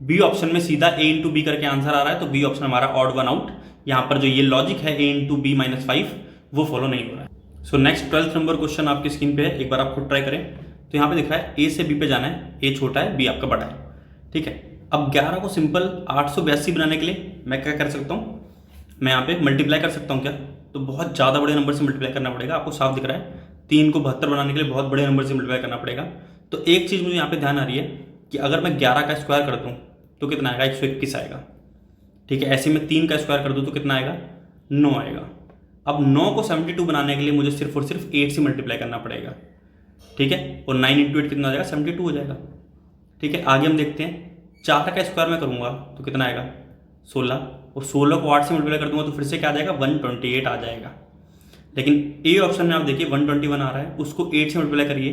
B option में सीधा ए इंटू बी करके आंसर आ रहा है, तो बी ऑप्शन हमारा ऑड वन आउट। यहाँ पर जो ये लॉजिक है ए इंटू बी माइनस 5 वो फॉलो नहीं हो रहा है। So next 12th number question आपकी स्क्रीन पे है, एक बार आप खुद ट्राई करें। तो यहाँ पे दिख रहा है ए से बी पे जाना है, ए छोटा है बी आपका बड़ा है। ठीक है, अब 11 को सिंपल 882 बनाने के लिए मैं क्या कर सकता हूँ, मैं यहाँ पे मल्टीप्लाई कर सकता हूँ क्या, तो बहुत ज़्यादा बड़े नंबर से मल्टीप्लाई करना पड़ेगा। आपको साफ दिख रहा है 3 को 72 बनाने के लिए बहुत बड़े नंबर से मल्टीप्लाई करना पड़ेगा। तो एक चीज़ मुझे यहाँ पे ध्यान आ रही है कि अगर मैं 11 का स्क्वायर कर दूँ तो कितना आएगा, 121 आएगा। ठीक है, ऐसे में 3 का स्क्वायर कर दूँ तो कितना आएगा, 9 आएगा। अब 9 को 72 बनाने के लिए मुझे सिर्फ और सिर्फ 8 से मल्टीप्लाई करना पड़ेगा। ठीक है, और 9 इंटू 8 कितना हो जाएगा, 72 हो जाएगा। ठीक है, आगे हम देखते हैं 4 का स्क्वायर में करूँगा तो कितना आएगा 16, और 16 को 8 से मल्टीप्लाई कर दूंगा तो फिर से क्या आ जाएगा 128 आ जाएगा। लेकिन ए ऑप्शन में आप देखिए 121 आ रहा है, उसको 8 से मल्टीप्लाई करिए,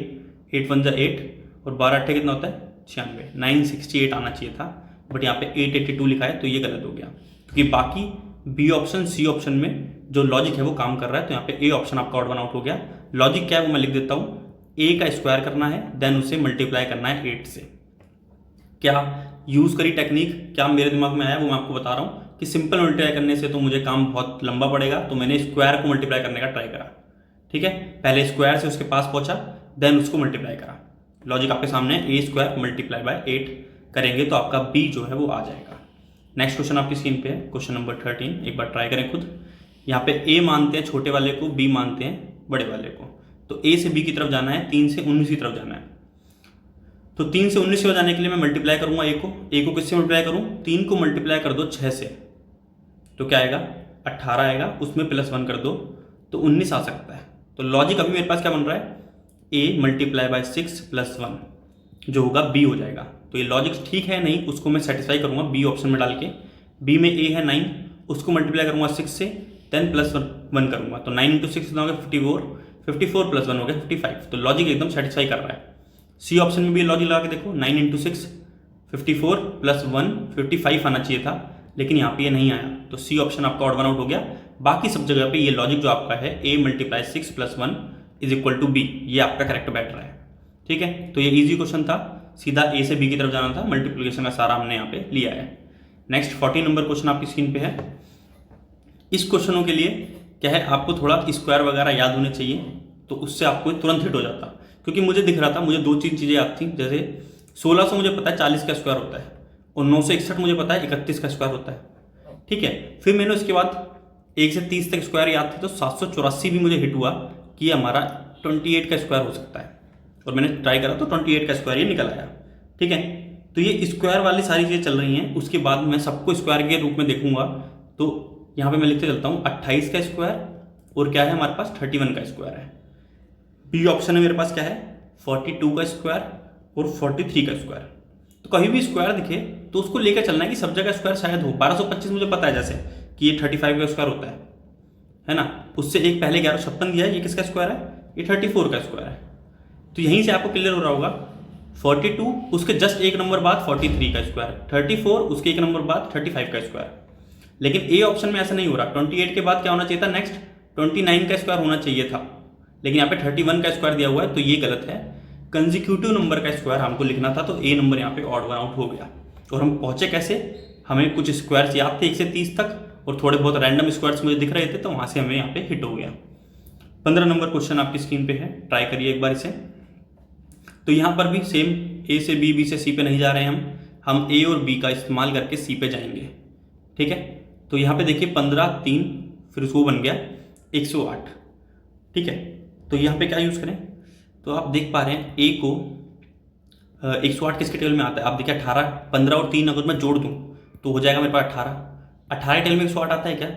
8 1 8 और 12 8 कितना होता है 96, 968 आना चाहिए था, बट यहाँ पे 882 लिखा है तो ये गलत हो गया। क्योंकि बाकी बी ऑप्शन सी ऑप्शन में जो लॉजिक है वो काम कर रहा है, तो यहाँ पे ए ऑप्शन आपका ऑड वन आउट हो गया। लॉजिक क्या है वो मैं लिख देता हूँ, ए का स्क्वायर करना है देन उसे मल्टीप्लाई करना है 8 से। क्या यूज़ करी टेक्निक, क्या मेरे दिमाग में आया वो मैं आपको बता रहा हूँ कि सिंपल मल्टीप्लाई करने से तो मुझे काम बहुत लंबा पड़ेगा, तो मैंने स्क्वायर को मल्टीप्लाई करने का ट्राई करा। ठीक है, पहले स्क्वायर से उसके पास पहुंचा देन उसको मल्टीप्लाई करा। लॉजिक आपके सामने है, ए स्क्वायर मल्टीप्लाई बाय 8 करेंगे तो आपका बी जो है वो आ जाएगा। नेक्स्ट क्वेश्चन आपकी स्क्रीन पे है, क्वेश्चन नंबर 13। एक बार ट्राई करें खुद। यहाँ पे ए मानते हैं छोटे वाले को, बी मानते हैं बड़े वाले को। तो ए से बी की तरफ जाना है, 3 से 19 की तरफ जाना है। तो 3 से 19 हो जाने के लिए मैं मल्टीप्लाई करूंगा ए को किससे मल्टीप्लाई करूं, 3 को मल्टीप्लाई कर दो 6 से तो क्या आएगा 18 आएगा, उसमें +1 कर दो तो 19 आ सकता है। तो लॉजिक अभी मेरे पास क्या बन रहा है, ए मल्टीप्लाई बाय 6 + 1 जो होगा बी हो जाएगा। तो ये लॉजिक ठीक है नहीं, उसको मैं सेटिस्फाई करूंगा बी ऑप्शन में डाल के। बी में ए है 9, उसको मल्टीप्लाई करूंगा 6 से देन +1 करूंगा, तो 9 × 6 कितना हो गया 54, 54 + 1 हो गया 55। तो लॉजिक एकदम सेटिस्फाई कर रहा है। सी ऑप्शन में भी लॉजिक लगा के देखो, 9 × 6 54 + 1 55 आना चाहिए था, लेकिन यहाँ पे ये नहीं आया, तो सी ऑप्शन आपका ऑड वन आउट हो गया। बाकी सब जगह पे ये लॉजिक जो आपका है a मल्टीप्लाई 6 + 1 = b, ये आपका करेक्ट बैठ रहा है। ठीक है, तो ये इजी क्वेश्चन था, सीधा ए से बी की तरफ जाना था, मल्टीप्लिकेशन का सारा हमने यहाँ पे लिया है। नेक्स्ट 14 नंबर क्वेश्चन आपकी स्क्रीन पे है। इस क्वेश्चनों के लिए क्या है, आपको थोड़ा स्क्वायर वगैरह याद होने चाहिए, तो उससे आपको तुरंत हिट हो जाता। क्योंकि मुझे दिख रहा था, मुझे 2-3 चीज़ें याद थी, जैसे 1600 मुझे पता है 40 का स्क्वायर होता है, और 961 मुझे पता है 31 का स्क्वायर होता है। ठीक है, फिर मैंने उसके बाद 1 से 30 तक स्क्वायर याद थे, तो 784 भी मुझे हिट हुआ कि हमारा 28 का स्क्वायर हो सकता है, और मैंने ट्राई करा तो 28 का स्क्वायर ये निकल आया। ठीक है, तो ये स्क्वायर वाली सारी चीज़ें चल रही हैं। उसके बाद मैं सबको स्क्वायर के रूप में देखूंगा, तो यहाँ पे मैं लिखते चलता हूँ 28 का स्क्वायर, और क्या है हमारे पास 31 का स्क्वायर है। बी ऑप्शन में मेरे पास क्या है 42 का स्क्वायर और 43 का स्क्वायर। तो कहीं भी स्क्वायर दिखे तो उसको लेकर चलना है कि सब जगह स्क्वायर शायद हो। 1225 मुझे पता है जैसे कि ये 35 का स्क्वायर होता है ना, उससे एक पहले 1156 दिया है, ये किसका स्क्वायर है, ये 34 का स्क्वायर है। तो यहीं से आपको क्लियर हो रहा होगा 42 उसके जस्ट एक नंबर बाद 43 का स्क्वायर, 34 उसके एक नंबर बाद 35 का स्क्वायर। लेकिन ए ऑप्शन में ऐसा नहीं हो रहा, 28 के बाद क्या होना चाहिए था, नेक्स्ट 29 का स्क्वायर होना चाहिए था, लेकिन यहाँ पे 31 का स्क्वायर दिया हुआ है, तो ये गलत है। कंजिक्यूटिव नंबर का स्क्वायर हमको लिखना था, तो ए नंबर यहाँ पे ऑड वन आउट हो गया। और हम पहुंचे कैसे, हमें कुछ स्क्वायर्स याद थे 1 से 30 तक, और थोड़े बहुत रैंडम स्क्वायर्स मुझे दिख रहे थे, तो वहाँ से हमें यहाँ पे हिट हो गया। 15 नंबर क्वेश्चन आपकी स्क्रीन पे है, ट्राई करिए एक बार इसे। तो यहाँ पर भी सेम ए से बी, बी से सी पे नहीं जा रहे हैं हम ए और बी का इस्तेमाल करके सी पे जाएंगे। ठीक है, तो यहाँ पे देखिए 15 3 फिर उसको बन गया 108। ठीक है, तो यहाँ पे क्या यूज़ करें, तो आप देख पा रहे हैं ए को 108 किसके टेबल में आता है, आप देखिए 18, 15 और 3 अगर मैं जोड़ दूँ तो हो जाएगा मेरे पास 18। 18 टेबल में 108 आता है क्या?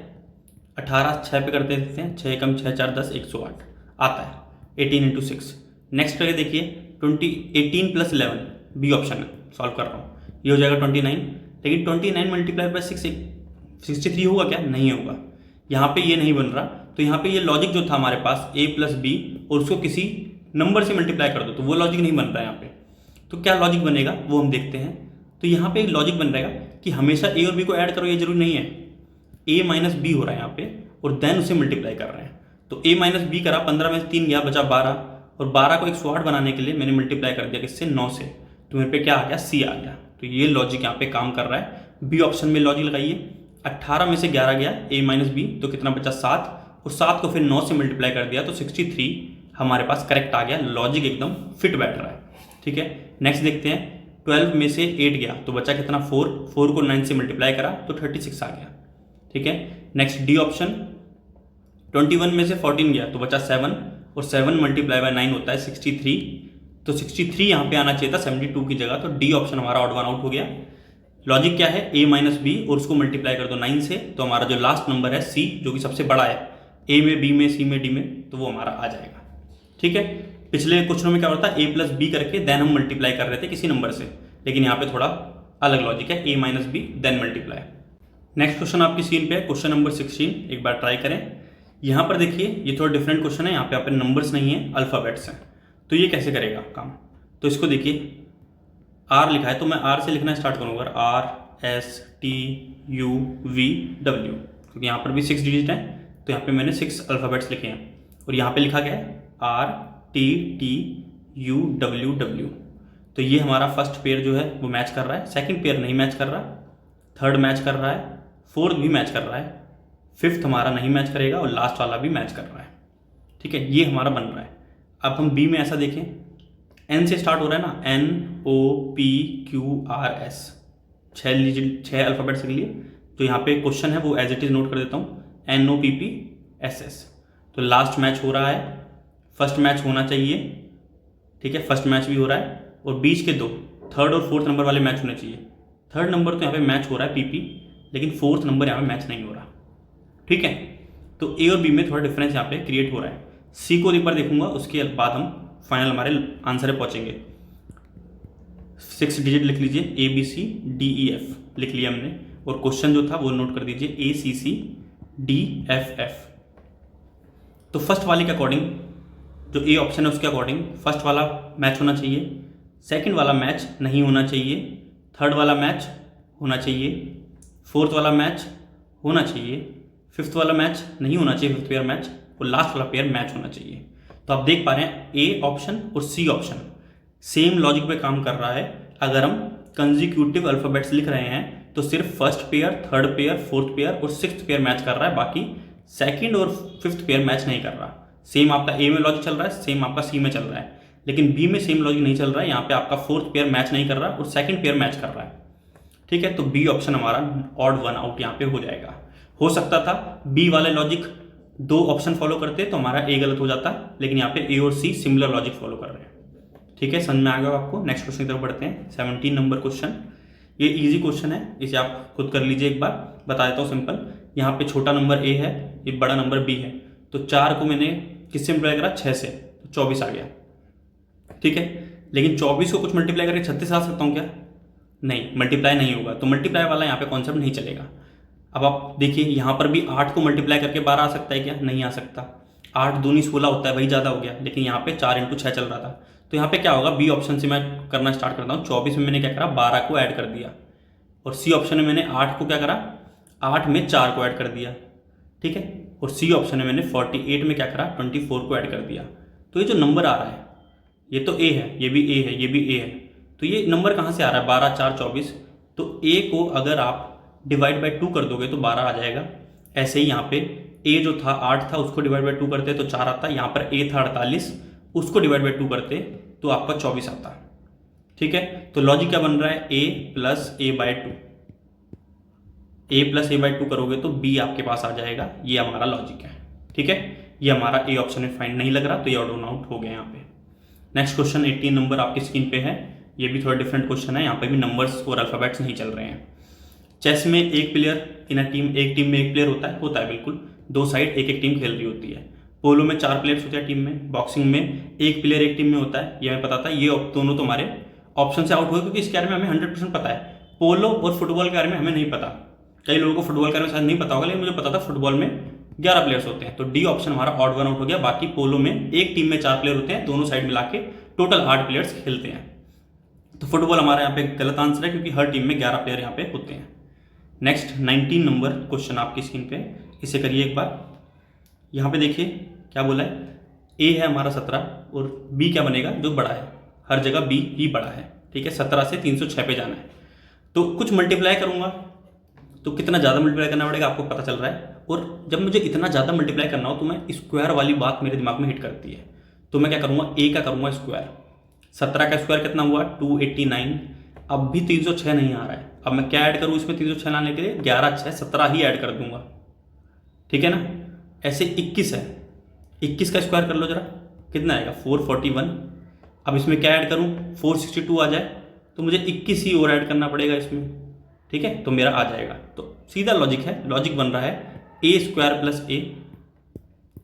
18 6 पे कर देते हैं, 6 कम 6 4 10 108 आता है, 18 इंटू 6। नेक्स्ट करके देखिए 18 प्लस 11 बी ऑप्शन है, सॉल्व कर रहा हूँ, ये हो जाएगा 29। लेकिन 29 मल्टीप्लाई बाय 6 63 होगा क्या? नहीं होगा, यहाँ पे ये नहीं बन रहा। तो यहाँ पे ये लॉजिक जो था हमारे पास a प्लस बी और उसको किसी नंबर से मल्टीप्लाई कर दो, तो वो लॉजिक नहीं बन रहा है यहाँ पे। तो क्या लॉजिक बनेगा वो हम देखते हैं। तो यहाँ पे एक लॉजिक बन रहेगा कि हमेशा a और b को ऐड करो, ये जरूरी नहीं है, a माइनस बी हो रहा है यहाँ पे और देन उसे मल्टीप्लाई कर रहे हैं। तो a माइनस बी करा, 15 में से 3 गया, बचा 12 और 12 को 108 बनाने के लिए मैंने मल्टीप्लाई कर दिया किससे? 9 से। तो मेरे पे क्या आ गया? सी आ गया। तो ये लॉजिक यहाँ पे काम कर रहा है। बी ऑप्शन में लॉजिक लगाइए, 18 में से 11 गया a माइनस बी, तो कितना बचा? 7, और 7 को फिर 9 से मल्टीप्लाई कर दिया तो 63 हमारे पास करेक्ट आ गया। लॉजिक एकदम फिट बैठ रहा है, ठीक है। नेक्स्ट देखते हैं, 12 में से 8 गया तो बचा कितना? 4, 4 को 9 से मल्टीप्लाई करा तो 36 आ गया, ठीक है। नेक्स्ट डी ऑप्शन, 21 में से 14 गया तो बचा 7 और 7 मल्टीप्लाई बाय 9 होता है 63, तो 63 यहाँ पे आना चाहिए था 72 की जगह। तो डी ऑप्शन हमारा ऑड वन आउट हो गया। लॉजिक क्या है? a माइनस बी और उसको मल्टीप्लाई कर दो 9 से, तो हमारा जो लास्ट नंबर है c, जो कि सबसे बड़ा है, a में, b में, c में, d में, तो वो हमारा आ जाएगा, ठीक है। पिछले क्वेश्चनों में क्या होता है? a प्लस बी करके देन हम मल्टीप्लाई कर रहे थे किसी नंबर से, लेकिन यहाँ पे थोड़ा अलग लॉजिक है, a minus B then multiply. Next question आपकी स्क्रीन पे है, क्वेश्चन नंबर 16, एक बार ट्राई करें। यहाँ पर देखिए ये थोड़ा डिफरेंट क्वेश्चन है, यहाँ पे आप नंबर्स नहीं है, अल्फ़ाबेट्स हैं। तो ये कैसे करेगा काम? तो इसको देखिए, R लिखा है तो मैं R से लिखना स्टार्ट करूँगा, RSTUVW, क्योंकि यहाँ पर भी 6 डिजिट है तो यहाँ पे मैंने 6 अल्फ़ाबेट्स लिखे हैं। और यहाँ पे लिखा गया है RTTUWW। तो ये हमारा फर्स्ट पेयर जो है वो मैच कर रहा है, सेकंड पेयर नहीं मैच कर रहा, थर्ड मैच कर रहा है, फोर्थ भी मैच कर रहा है, फिफ्थ हमारा नहीं मैच करेगा और लास्ट वाला भी मैच कर रहा है, ठीक है। ये हमारा बन रहा है। अब हम बी में ऐसा देखें, एन से स्टार्ट हो रहा है ना, NOPQRS, 6 अल्फ़ाबेट्स के लिए। तो यहाँ पे क्वेश्चन है वो एज इट इज़ नोट कर देता हूँ, NOPPSS। तो लास्ट मैच हो रहा है, फर्स्ट मैच होना चाहिए, ठीक है, फर्स्ट मैच भी हो रहा है, और बीच के 2 थर्ड और फोर्थ नंबर वाले मैच होने चाहिए। थर्ड नंबर तो यहाँ पे मैच हो रहा है PP, लेकिन फोर्थ नंबर यहाँ पे मैच नहीं हो रहा, ठीक है। तो ए और बी में थोड़ा डिफरेंस यहाँ पे क्रिएट हो रहा है। सी को एक बार देखूंगा, उसके बाद हम फाइनल हमारे आंसर पे पहुंचेंगे। 6 डिजिट लिख लीजिए, ABCDEF लिख लिया हमने, और क्वेश्चन जो था वो नोट कर दीजिए, ACCDFF। तो फर्स्ट वाले के अकॉर्डिंग, जो ए ऑप्शन है उसके अकॉर्डिंग फर्स्ट वाला मैच होना चाहिए, सेकंड वाला मैच नहीं होना चाहिए, थर्ड वाला मैच होना चाहिए, फोर्थ वाला मैच होना चाहिए, फिफ्थ वाला मैच नहीं होना चाहिए, फिफ्थ पेयर मैच, और लास्ट वाला पेयर मैच होना चाहिए। तो आप देख पा रहे हैं ए ऑप्शन और सी ऑप्शन सेम लॉजिक पे काम कर रहा है। अगर हम कंजिक्यूटिव अल्फाबेट्स लिख रहे हैं तो सिर्फ first pair, third pair, fourth pair और सिक्स्थ पेयर मैच कर रहा है, बाकी सेकंड और फिफ्थ पेयर मैच नहीं कर रहा। सेम आपका ए में लॉजिक चल रहा है, सेम आपका सी में चल रहा है, लेकिन बी में सेम लॉजिक नहीं चल रहा है। यहाँ पे आपका फोर्थ पेयर मैच नहीं कर रहा और सेकंड पेयर मैच कर रहा है, ठीक है। तो बी ऑप्शन हमारा ऑड वन आउट यहाँ पे हो जाएगा। हो सकता था बी वाले लॉजिक 2 ऑप्शन फॉलो करते तो हमारा ए गलत हो जाता, लेकिन यहाँ पे ए और सी सिमिलर लॉजिक फॉलो कर रहे हैं, ठीक है। समझ में आ गया आपको। नेक्स्ट क्वेश्चन की तरफ बढ़ते हैं, 17 नंबर क्वेश्चन। ये इजी क्वेश्चन है, इसे आप खुद कर लीजिए एक बार, बता देता हूँ सिंपल। यहाँ पे छोटा नंबर ए है, ये बड़ा नंबर बी है, तो 4 को मैंने किससे मल्टीप्लाई करा? 6 से, तो 24 आ गया, ठीक है। लेकिन 24 को कुछ मल्टीप्लाई करके 36 आ सकता हूँ क्या? नहीं, मल्टीप्लाई नहीं होगा, तो मल्टीप्लाई वाला यहाँ पे कॉन्सेप्ट नहीं चलेगा। अब आप देखिए यहाँ पर भी 8 को मल्टीप्लाई करके 12 आ सकता है क्या? नहीं आ सकता। 8 दूनी 16 होता है, वही ज़्यादा हो गया, लेकिन यहाँ पे 4 × 6 चल रहा था। तो यहाँ पे क्या होगा? बी ऑप्शन से मैं करना स्टार्ट करता हूँ। 24 में मैंने क्या करा? 12 को ऐड कर दिया, और सी ऑप्शन में मैंने 8 को क्या करा? 8 में 4 को ऐड कर दिया, ठीक है। और सी ऑप्शन में मैंने 48 में क्या करा? 24 को ऐड कर दिया। तो ये जो नंबर आ रहा है ये तो ए है, ये भी ए है, ये भी ए है, तो ये नंबर कहाँ से आ रहा है? 12, 4, 24। तो ए को अगर आप डिवाइड बाई 2 कर दोगे तो 12 आ जाएगा। ऐसे ही यहाँ पे ए जो था 8 था, उसको डिवाइड बाई 2 करते तो 4 आता। यहाँ पर ए था 48, उसको डिवाइड बाई 2 करते तो आपका 24 आता, ठीक है। तो लॉजिक क्या बन रहा है? a plus A by 2, A plus A by 2 करोगे तो बी आपके पास आ जाएगा। ये हमारा लॉजिक है, ठीक है। ये हमारा ए ऑप्शन में फाइंड नहीं लग रहा, तो ये ऑड वन आउट हो गया यहाँ पे। नेक्स्ट क्वेश्चन 18 नंबर आपकी स्क्रीन पे है। ये भी थोड़ा डिफरेंट क्वेश्चन है, यहाँ पे भी नंबर्स और अल्फाबेट्स नहीं चल रहे हैं। चेस में एक प्लेयर इन अ टीम, एक टीम में एक प्लेयर होता है बिल्कुल, दो साइड एक एक टीम खेल रही होती है। पोलो में 4 प्लेयर्स होते हैं टीम में। बॉक्सिंग में एक प्लेयर एक टीम में होता है, ये हमें पता था। ये दोनों तुम्हारे ऑप्शन से आउट हुए क्योंकि इसके बारे में हमें 100% पता है। पोलो और फुटबॉल के बारे में हमें नहीं पता। कई लोगों को फुटबॉल के बारे में शायद नहीं पता होगा, लेकिन मुझे पता था फुटबॉल में 11 प्लेयर्स होते हैं, तो डी ऑप्शन हमारा ऑड वन आउट हो गया। बाकी पोलो में एक टीम में 4 प्लेयर होते हैं, दोनों साइड मिला के टोटल 8 प्लेयर्स खेलते हैं। तो फुटबॉल हमारा यहाँ पे गलत आंसर है क्योंकि हर टीम में 11 प्लेयर यहाँ पे होते हैं। नेक्स्ट 19 नंबर क्वेश्चन आपकी स्क्रीन पे, इसे करिए एक बार। यहाँ पे देखिए क्या बोला है, ए है हमारा 17 और बी क्या बनेगा, जो बड़ा है। हर जगह बी ही बड़ा है, ठीक है। 17 से 306 पे जाना है, तो कुछ मल्टीप्लाई करूँगा तो कितना ज़्यादा मल्टीप्लाई करना पड़ेगा आपको पता चल रहा है। और जब मुझे इतना ज़्यादा मल्टीप्लाई करना हो तो मैं स्क्वायर वाली बात मेरे दिमाग में हिट करती है। तो मैं क्या करूँगा, ए का करूँगा स्क्वायर। 17 का स्क्वायर कितना हुआ, 289। अब भी 306 नहीं आ रहा है, अब मैं क्या ऐड करूँ इसमें 306 लाने के लिए, 11 6 17 ही ऐड कर दूंगा, ठीक है ना। ऐसे 21 है, 21 का स्क्वायर कर लो जरा, कितना आएगा 441। अब इसमें क्या ऐड करूँ, 462 आ जाए, तो मुझे 21 ही और ऐड करना पड़ेगा इसमें, ठीक है, तो मेरा आ जाएगा। तो सीधा लॉजिक है, लॉजिक बन रहा है ए स्क्वायर प्लस ए,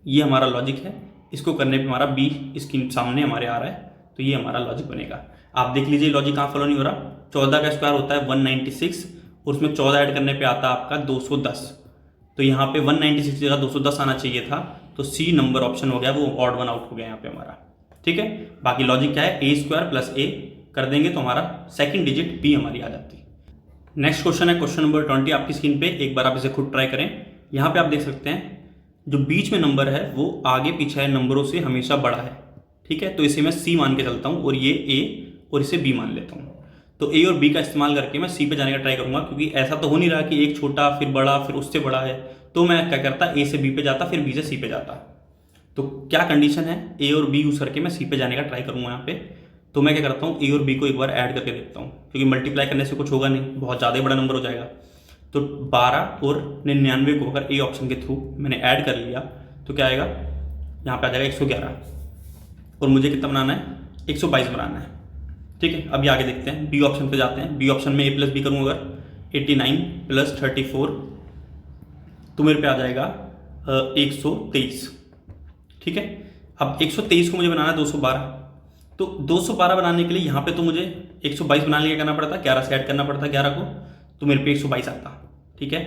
ये हमारा लॉजिक है। इसको करने पे हमारा बी इसके सामने हमारे आ रहा है, तो ये हमारा लॉजिक बनेगा। आप देख लीजिए लॉजिक कहाँ फॉलो नहीं हो रहा। 14 का स्क्वायर होता है 196 और उसमें 14 ऐड करने पे आता है आपका 210, तो यहाँ पे 196 की जगह 210 आना चाहिए था, तो सी नंबर ऑप्शन हो गया, वो ऑड वन आउट हो गया यहाँ पे हमारा, ठीक है। बाकी लॉजिक क्या है, ए स्क्वायर प्लस ए कर देंगे तो हमारा सेकंड डिजिट बी हमारी आ जाती है। नेक्स्ट क्वेश्चन है क्वेश्चन नंबर 20 आपकी स्क्रीन पे, एक बार आप इसे खुद ट्राई करें। यहाँ पे आप देख सकते हैं जो बीच में नंबर है वो आगे पीछे नंबरों से हमेशा बड़ा है, ठीक है, तो इसे मैं सी मान के चलता हूँ और ये ए और इसे बी मान लेता हूँ। तो ए और बी का इस्तेमाल करके मैं सी पे जाने का ट्राई करूंगा, क्योंकि ऐसा तो हो नहीं रहा कि एक छोटा फिर बड़ा फिर उससे बड़ा है। तो मैं क्या करता, ए से बी पे जाता फिर बी से सी पे जाता। तो क्या कंडीशन है, ए और बी यूज़ करके मैं सी पे जाने का ट्राई करूंगा यहाँ पे। तो मैं क्या करता हूँ, ए और बी को एक बार ऐड करके देखता हूँ, क्योंकि मल्टीप्लाई करने से कुछ होगा नहीं, बहुत ज़्यादा बड़ा नंबर हो जाएगा। तो 12 और 99 को अगर ए ऑप्शन के थ्रू मैंने ऐड कर लिया तो क्या आएगा, यहाँ पे आ जाएगा 111 और मुझे कितना बनाना है, 122 बनाना है, ठीक है। अभी आगे देखते हैं, बी ऑप्शन पे जाते हैं। बी ऑप्शन में ए प्लस बी करूँगा अगर 89 प्लस 34 तो मेरे पे आ जाएगा 123, ठीक है। अब 123 को मुझे बनाना है 212, तो 212 बनाने के लिए यहाँ पे तो मुझे 122 बनाने के लिए करना पड़ता, 11 से ऐड करना पड़ता 11 को, तो मेरे पे 122 आता, ठीक है।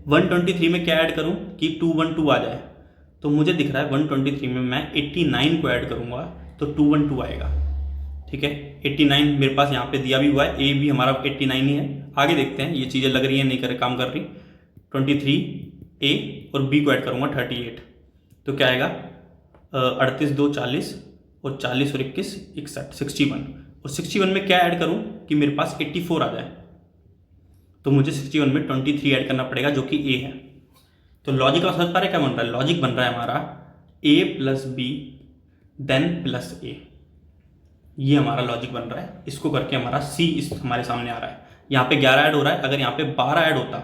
123 में क्या ऐड करूँ कि 212 आ जाए, तो मुझे दिख रहा है 123 में मैं 89 को ऐड करूँगा तो 212 आएगा, ठीक है। 89 मेरे पास यहाँ पे दिया भी हुआ है, ए भी हमारा 89 ही है। आगे देखते हैं ये चीज़ें लग रही हैं नहीं कर काम कर रही। 23 ए और बी को ऐड करूँगा 38, तो क्या आएगा 38 2 40 और 40 और 21 61 61, और 61 में क्या ऐड करूँ कि मेरे पास 84 आ जाए, तो मुझे 61 में 23 ऐड करना पड़ेगा जो कि ए है। तो लॉजिक का समझ पा रहे क्या बन रहा है, लॉजिक बन रहा है हमारा ए प्लस बी देन प्लस ए, ये हमारा लॉजिक बन रहा है। इसको करके हमारा सी इस हमारे सामने आ रहा है। यहाँ पे 11 ऐड हो रहा है, अगर यहाँ पे 12 ऐड होता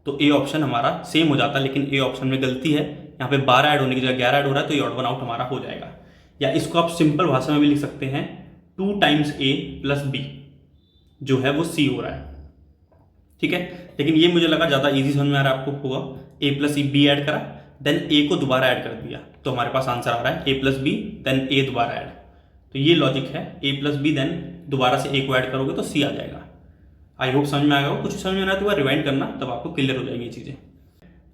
तो ए ऑप्शन हमारा सेम हो जाता, लेकिन ए ऑप्शन में गलती है, यहाँ पे 12 ऐड होने की जगह 11 ऐड हो रहा है, तो ये ऑड वन आउट हमारा हो जाएगा। या इसको आप सिंपल भाषा में भी लिख सकते हैं 2 टाइम्स ए प्लस बी जो है वो सी हो रहा है, ठीक है। लेकिन ये मुझे लगा ज़्यादा इजी समझ में आ रहा है आपको होगा। ए प्लस बी ऐड करा देन ए को दोबारा ऐड कर दिया, तो हमारे पास आंसर आ रहा है ए प्लस बी देन ए दोबारा ऐड। तो ये लॉजिक है, ए प्लस बी देन दोबारा से ए को ऐड करोगे तो सी आ जाएगा। आई होप समझ में आ गया। कुछ समझ में आ रहा है तो रिवाइंड करना, तब आपको क्लियर हो जाएगी ये चीज़ें।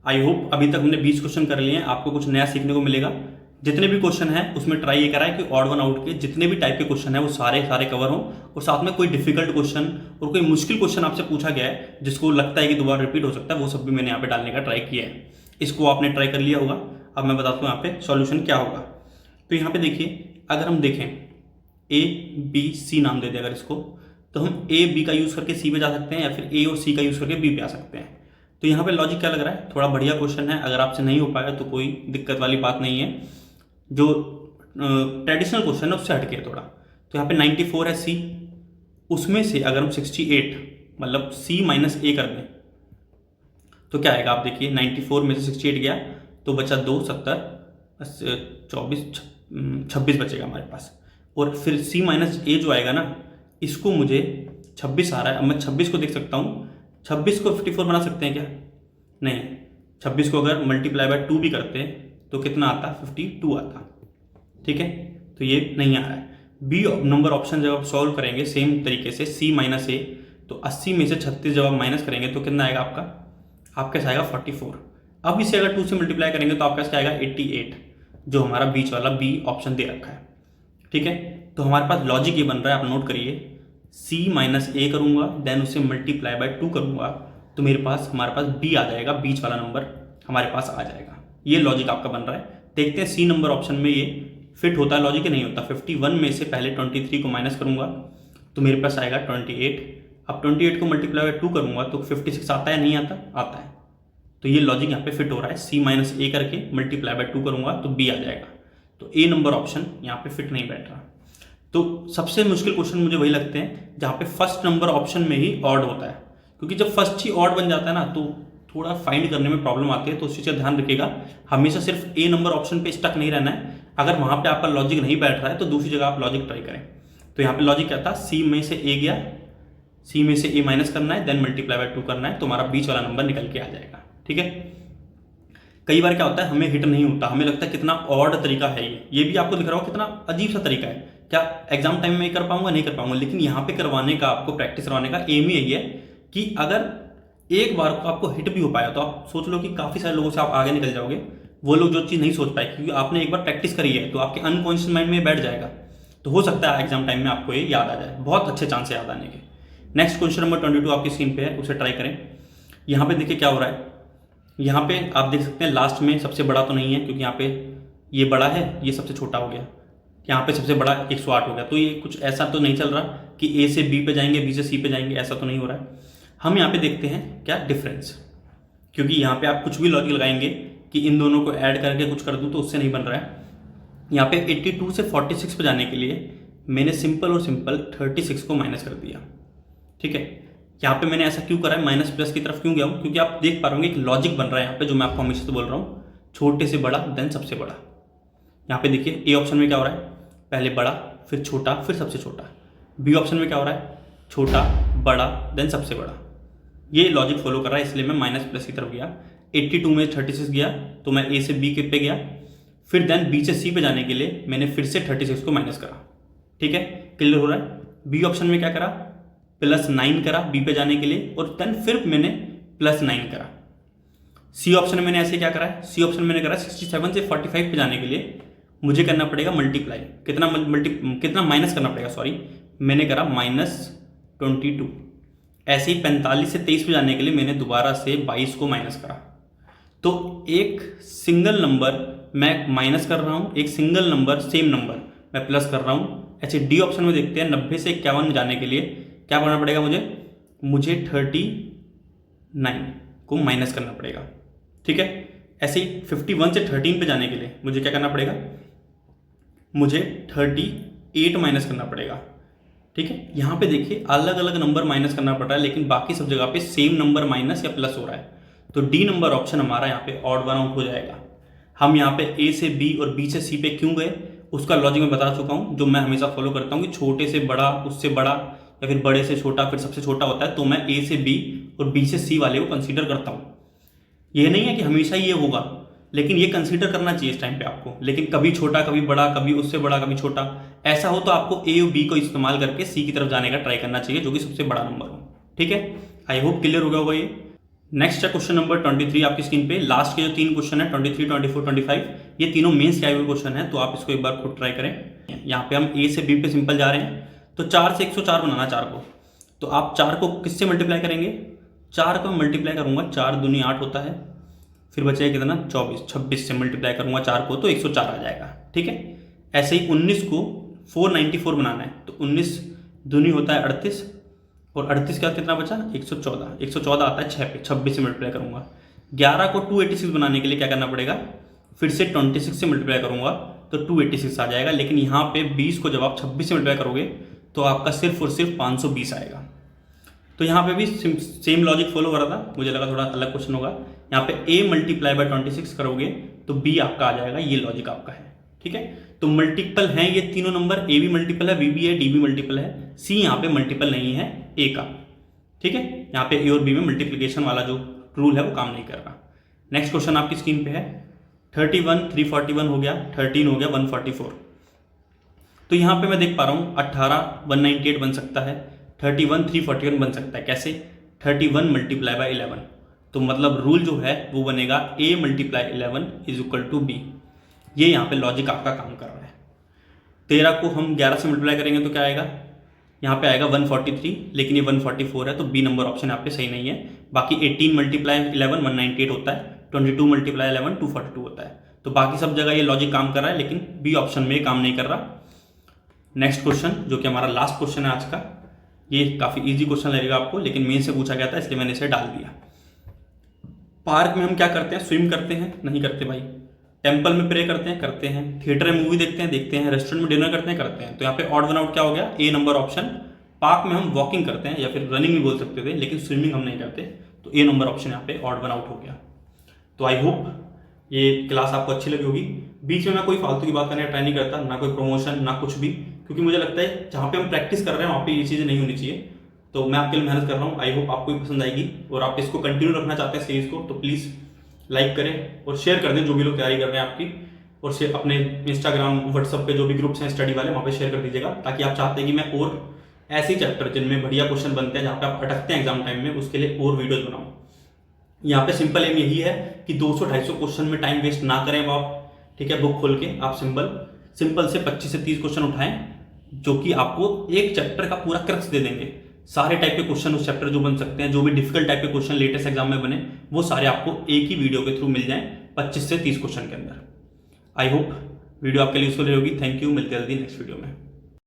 आई होप अभी तक हमने 20 क्वेश्चन कर लिए हैं, आपको कुछ नया सीखने को मिलेगा। जितने भी क्वेश्चन हैं उसमें ट्राई ये करा है कि ऑड वन आउट के जितने भी टाइप के क्वेश्चन हैं वो सारे कवर हों, और साथ में कोई डिफिकल्ट क्वेश्चन और कोई मुश्किल क्वेश्चन आपसे पूछा गया है जिसको लगता है कि दोबारा रिपीट हो सकता है, वो सब भी मैंने यहाँ पे डालने का ट्राई किया है। इसको आपने ट्राई कर लिया होगा। अब मैं बताता हूँ यहाँ पे सॉल्यूशन क्या होगा। तो यहाँ पे देखिए, अगर हम देखें ए बी सी नाम दे दें अगर इसको, तो हम ए बी का यूज़ करके सी पे जा सकते हैं, या फिर ए और सी का यूज़ करके बी पे आ सकते हैं। तो यहाँ पे लॉजिक क्या लग रहा है, थोड़ा बढ़िया क्वेश्चन है। अगर आपसे नहीं हो पाया तो कोई दिक्कत वाली बात नहीं है, जो ट्रेडिशनल क्वेश्चन है उससे हटके थोड़ा। तो यहाँ पे 94 है सी, उसमें से अगर हम 68 मतलब सी माइनस ए कर दें तो क्या आएगा, आप देखिए 94 में से 68 गया तो बचा 2 70 24 26 बचेगा हमारे पास। और फिर c माइनस ए जो आएगा ना, इसको मुझे 26 आ रहा है। अब मैं 26 को देख सकता हूँ, 26 को 54 बना सकते हैं क्या? नहीं, 26 को अगर मल्टीप्लाई बाय 2 भी करते हैं तो कितना आता? 52 आता। ठीक है, तो ये नहीं आ रहा है। बी नंबर ऑप्शन जब आप सॉल्व करेंगे सेम तरीके से c माइनस ए, तो 80 में से 36 जब आप माइनस करेंगे तो कितना आएगा आपका? आपके पास आएगा 44। अब इसे अगर 2 से मल्टीप्लाई करेंगे तो आपके पास क्या आएगा? 88, जो हमारा बीच वाला बी ऑप्शन दे रखा है। ठीक है, तो हमारे पास लॉजिक ये बन रहा है, आप नोट करिए, c माइनस ए करूँगा, देन उसे मल्टीप्लाई बाय 2 करूँगा, तो मेरे पास हमारे पास b आ जाएगा, बीच वाला नंबर हमारे पास आ जाएगा। ये लॉजिक आपका बन रहा है। देखते हैं c नंबर ऑप्शन में ये फिट होता है लॉजिक या नहीं होता। 51 में से पहले 23 को माइनस करूँगा तो मेरे पास आएगा 28। अब 28 को मल्टीप्लाई बाय 2 करूँगा तो 56 आता है, नहीं आता? आता है। तो ये लॉजिक यहाँ पे फिट हो रहा है, c माइनस ए करके मल्टीप्लाई बाय 2 करूँगा तो b आ जाएगा। तो ए नंबर ऑप्शन यहाँ पे फिट नहीं बैठ रहा। तो सबसे मुश्किल क्वेश्चन मुझे वही लगते हैं जहाँ पे फर्स्ट नंबर ऑप्शन में ही ऑड होता है, क्योंकि जब फर्स्ट ही ऑड बन जाता है ना तो थोड़ा फाइंड करने में प्रॉब्लम आती है। तो उस चीज़ का ध्यान रखिएगा, हमेशा सिर्फ ए नंबर ऑप्शन पे स्टक नहीं रहना है। अगर वहाँ पे आपका लॉजिक नहीं बैठ रहा है तो दूसरी जगह आप लॉजिक ट्राई करें। तो यहाँ पे लॉजिक क्या था? सी में से ए गया, सी में से ए माइनस करना है, देन मल्टीप्लाई बाय 2 करना है, तो हमारा बीच वाला नंबर निकल के आ जाएगा। ठीक है, कई बार क्या होता है, हमें हिट नहीं होता, हमें लगता है कितना ऑड तरीका है ये भी आपको दिख रहा हो कितना अजीब सा तरीका है, क्या एग्जाम टाइम में कर पाऊंगा? नहीं कर पाऊंगा। लेकिन यहाँ पे करवाने का, आपको प्रैक्टिस करवाने का एम ही यही है कि अगर एक बार को आपको हिट भी हो पाया तो आप सोच लो कि काफ़ी सारे लोगों से आप आगे निकल जाओगे। वो लोग जो चीज़ नहीं सोच पाए, क्योंकि आपने एक बार प्रैक्टिस करी है तो आपके अनकॉन्शियस माइंड में बैठ जाएगा। तो हो सकता है एग्जाम टाइम में आपको ये याद आ जाए, बहुत अच्छे चांस है याद आने के। नेक्स्ट क्वेश्चन नंबर 22 आपकी स्क्रीन पे है, उसे ट्राई करें। यहाँ पे देखिए क्या हो रहा है, यहाँ पे आप देख सकते हैं लास्ट में सबसे बड़ा तो नहीं है, क्योंकि यहाँ पे ये बड़ा है, ये सबसे छोटा हो गया। यहाँ पे सबसे बड़ा 108 हो गया। तो ये कुछ ऐसा तो नहीं चल रहा कि ए से बी पे जाएंगे, बी से सी पे जाएंगे, ऐसा तो नहीं हो रहा है। हम यहाँ पे देखते हैं क्या डिफरेंस, क्योंकि यहाँ पे आप कुछ भी लॉजिक लगाएंगे कि इन दोनों को ऐड करके कुछ कर दूँ तो उससे नहीं बन रहा है। यहाँ पे 82 से 46 पे जाने के लिए मैंने सिंपल और सिंपल 36 को माइनस कर दिया। ठीक है, यहाँ पे मैंने ऐसा क्यों करा है, माइनस प्लस की तरफ क्यों गया हूँ? क्योंकि आप देख पा रहे होंगे एक लॉजिक बन रहा है यहाँ पे, जो मैं आपको हमेशा से बोल रहा हूँ, छोटे से बड़ा देन सबसे बड़ा। यहाँ पे देखिए ए ऑप्शन में क्या हो रहा है, पहले बड़ा फिर छोटा फिर सबसे छोटा। बी ऑप्शन में क्या हो रहा है, छोटा बड़ा देन सबसे बड़ा। ये लॉजिक फॉलो कर रहा है, इसलिए मैं माइनस प्लस की तरफ गया। 82 में 36 गया तो मैं ए से बी के पे गया, फिर देन बी से सी पे जाने के लिए मैंने फिर से 36 को माइनस करा। ठीक है, क्लियर हो रहा है। बी ऑप्शन में क्या करा, +9 करा बी पे जाने के लिए, और देन फिर मैंने +9 करा। सी ऑप्शन में मैंने ऐसे क्या करा है, सी ऑप्शन में मैंने करा 67 से 45 पे जाने के लिए मुझे करना पड़ेगा मल्टीप्लाई, कितना माइनस करना पड़ेगा, सॉरी, मैंने करा -22। ऐसे ही 45 से 23 पे जाने के लिए मैंने दोबारा से 22 को माइनस करा। तो एक सिंगल नंबर मैं माइनस कर रहा हूँ, एक सिंगल नंबर सेम नंबर मैं प्लस कर रहा हूँ। ऐसे डी ऑप्शन में देखते हैं, 90 से 51 में जाने के लिए क्या करना पड़ेगा मुझे 39 को माइनस करना पड़ेगा। ठीक है, ऐसे ही 51 से 13 पे जाने के लिए मुझे क्या करना पड़ेगा, मुझे 38 माइनस करना पड़ेगा। ठीक है, यहाँ पे देखिए अलग अलग नंबर माइनस करना पड़ रहा है, लेकिन बाकी सब जगह पे सेम नंबर माइनस या प्लस हो रहा है। तो डी नंबर ऑप्शन हमारा यहाँ पे ऑड वन आउट हो जाएगा। हम यहाँ पे ए से बी और बी से सी पे क्यों गए उसका लॉजिक मैं बता चुका हूँ, जो मैं हमेशा फॉलो करता हूँ कि छोटे से बड़ा, उससे बड़ा, या फिर बड़े से छोटा फिर सबसे छोटा होता है। तो मैं ए से बी और बी से सी वाले को कंसीडर करता हूँ। ये नहीं है कि हमेशा ये होगा, लेकिन ये कंसीडर करना चाहिए इस टाइम पे आपको। लेकिन कभी छोटा कभी बड़ा, कभी उससे बड़ा कभी छोटा, ऐसा हो तो आपको ए और बी को इस्तेमाल करके सी की तरफ जाने का ट्राई करना चाहिए, जो कि सबसे बड़ा नंबर हो। ठीक है, आई होप क्लियर हो गया होगा ये। नेक्स्ट है क्वेश्चन नंबर 23 आपकी स्क्रीन पे। लास्ट के जो 3 क्वेश्चन है 23, 24, 25, ये तीनों मेंस के आए हुए क्वेश्चन है, तो आप इसको एक बार खुद ट्राई करें। यहाँ पे हम ए से बी पे सिंपल जा रहे हैं, तो 4 से 104 बनाना 4 को। तो आप 4 को किससे मल्टीप्लाई करेंगे, 4 को मल्टीप्लाई करूँगा, 4 दूनी 8 होता है, फिर बचेगा कितना 24, 26 से मल्टीप्लाई करूँगा 4 को तो 104 आ जाएगा। ठीक है, ऐसे ही 19 को 494 बनाना है, तो 19 दूनी होता है 38, और 38 का कितना बचा 114, 114 आता है 6 पे, 26 से मल्टीप्लाई करूँगा। 11 को 286 बनाने के लिए क्या करना पड़ेगा, फिर से 26 से मल्टीप्लाई करूँगा तो 286 आ जाएगा। लेकिन यहाँ पे 20 को जब आप 26 से मल्टीप्लाई करोगे तो आपका सिर्फ और सिर्फ 520 आएगा। तो यहाँ पे भी सेम लॉजिक फॉलो कर रहा था, मुझे लगा थोड़ा अलग क्वेश्चन होगा। यहाँ पे a मल्टीप्लाई बाय 26 करोगे तो b आपका आ जाएगा, ये लॉजिक आपका है। ठीक है, तो मल्टीपल हैं ये तीनों नंबर, ए भी मल्टीपल है, बी भी है, डी भी मल्टीपल है, सी यहाँ पे मल्टीपल नहीं है ए का। ठीक है, यहाँ पे ए और बी में मल्टीप्लिकेशन वाला जो रूल है वो काम नहीं कर रहा। नेक्स्ट क्वेश्चन आपकी स्क्रीन पे है 31 341 हो गया, 13 हो गया 144। तो यहाँ पे मैं देख पा रहा हूँ 18 198 बन सकता है, 31 341 बन सकता है। कैसे? 31 मल्टीप्लाई बाय 11। तो मतलब रूल जो है वो बनेगा a multiply 11 is equal to B. ये यहाँ पे लॉजिक आपका काम कर रहा है। 13 को हम 11 से मल्टीप्लाई करेंगे तो क्या आएगा? यहाँ पे आएगा 143, लेकिन ये 144 है तो बी नंबर ऑप्शन यहाँ पे सही नहीं है। बाकी 18 मल्टीप्लाई 11 198 होता है, 22 मल्टीप्लाई 11 242 होता है। तो बाकी सब जगह ये लॉजिक काम कर रहा है, लेकिन बी ऑप्शन में काम नहीं कर रहा। नेक्स्ट क्वेश्चन जो कि हमारा लास्ट क्वेश्चन है आज का, ये काफ़ी इजी क्वेश्चन लगेगा आपको, लेकिन मेन से पूछा गया था इसलिए मैंने इसे डाल दिया। पार्क में हम क्या करते हैं? स्विम करते हैं? नहीं करते भाई। टेंपल में प्रे करते हैं? करते हैं। थिएटर में मूवी देखते हैं? देखते हैं। रेस्टोरेंट में डिनर करते हैं? करते हैं। तो यहाँ पे ऑड वन आउट क्या हो गया? ए नंबर ऑप्शन। पार्क में हम वॉकिंग करते हैं या फिर रनिंग भी बोल सकते थे, लेकिन स्विमिंग हम नहीं करते, तो ए नंबर ऑप्शन यहाँ पे ऑड वन आउट हो गया। तो आई होप ये क्लास आपको अच्छी लगी होगी। बीच में मैं कोई फालतू की बात करने का ट्राई नहीं करता, ना कोई प्रमोशन ना कुछ भी, क्योंकि मुझे लगता है जहाँ पे हम प्रैक्टिस कर रहे हैं वहाँ पे ये चीज़ें नहीं होनी चाहिए। तो मैं आपके लिए मेहनत कर रहा हूँ, आई होप आपको भी पसंद आएगी। और आप इसको कंटिन्यू रखना चाहते हैं सीरीज को, तो प्लीज़ लाइक करें और शेयर कर दें जो भी लोग तैयारी कर रहे हैं आपकी, और शेयर अपने इंस्टाग्राम व्हाट्सअप पे जो भी ग्रुप्स हैं स्टडी वाले, वहाँ पे शेयर कर दीजिएगा, ताकि आप चाहते हैं कि मैं और ऐसे ही चैप्टर जिनमें बढ़िया क्वेश्चन बनते हैं, जहाँ पे आप अटकते हैं एग्जाम टाइम में, उसके लिए और वीडियोज बनाऊँ। यहाँ पे सिंपल एम यही है कि 200-250 क्वेश्चन में टाइम वेस्ट ना करें आप। ठीक है, बुक खोल के आप सिंपल से 25 से 30 क्वेश्चन उठाएं, जो कि आपको एक चैप्टर का पूरा क्रक्स दे देंगे। सारे टाइप के क्वेश्चन उस चैप्टर जो बन सकते हैं, जो भी डिफिकल्ट टाइप के क्वेश्चन लेटेस्ट एग्जाम में बने, वो सारे आपको एक ही वीडियो के थ्रू मिल जाएं 25 से 30 क्वेश्चन के अंदर। आई होप वीडियो आपके लिए यूजफुल होगी। थैंक यू, मिलते हैं जल्दी नेक्स्ट वीडियो में।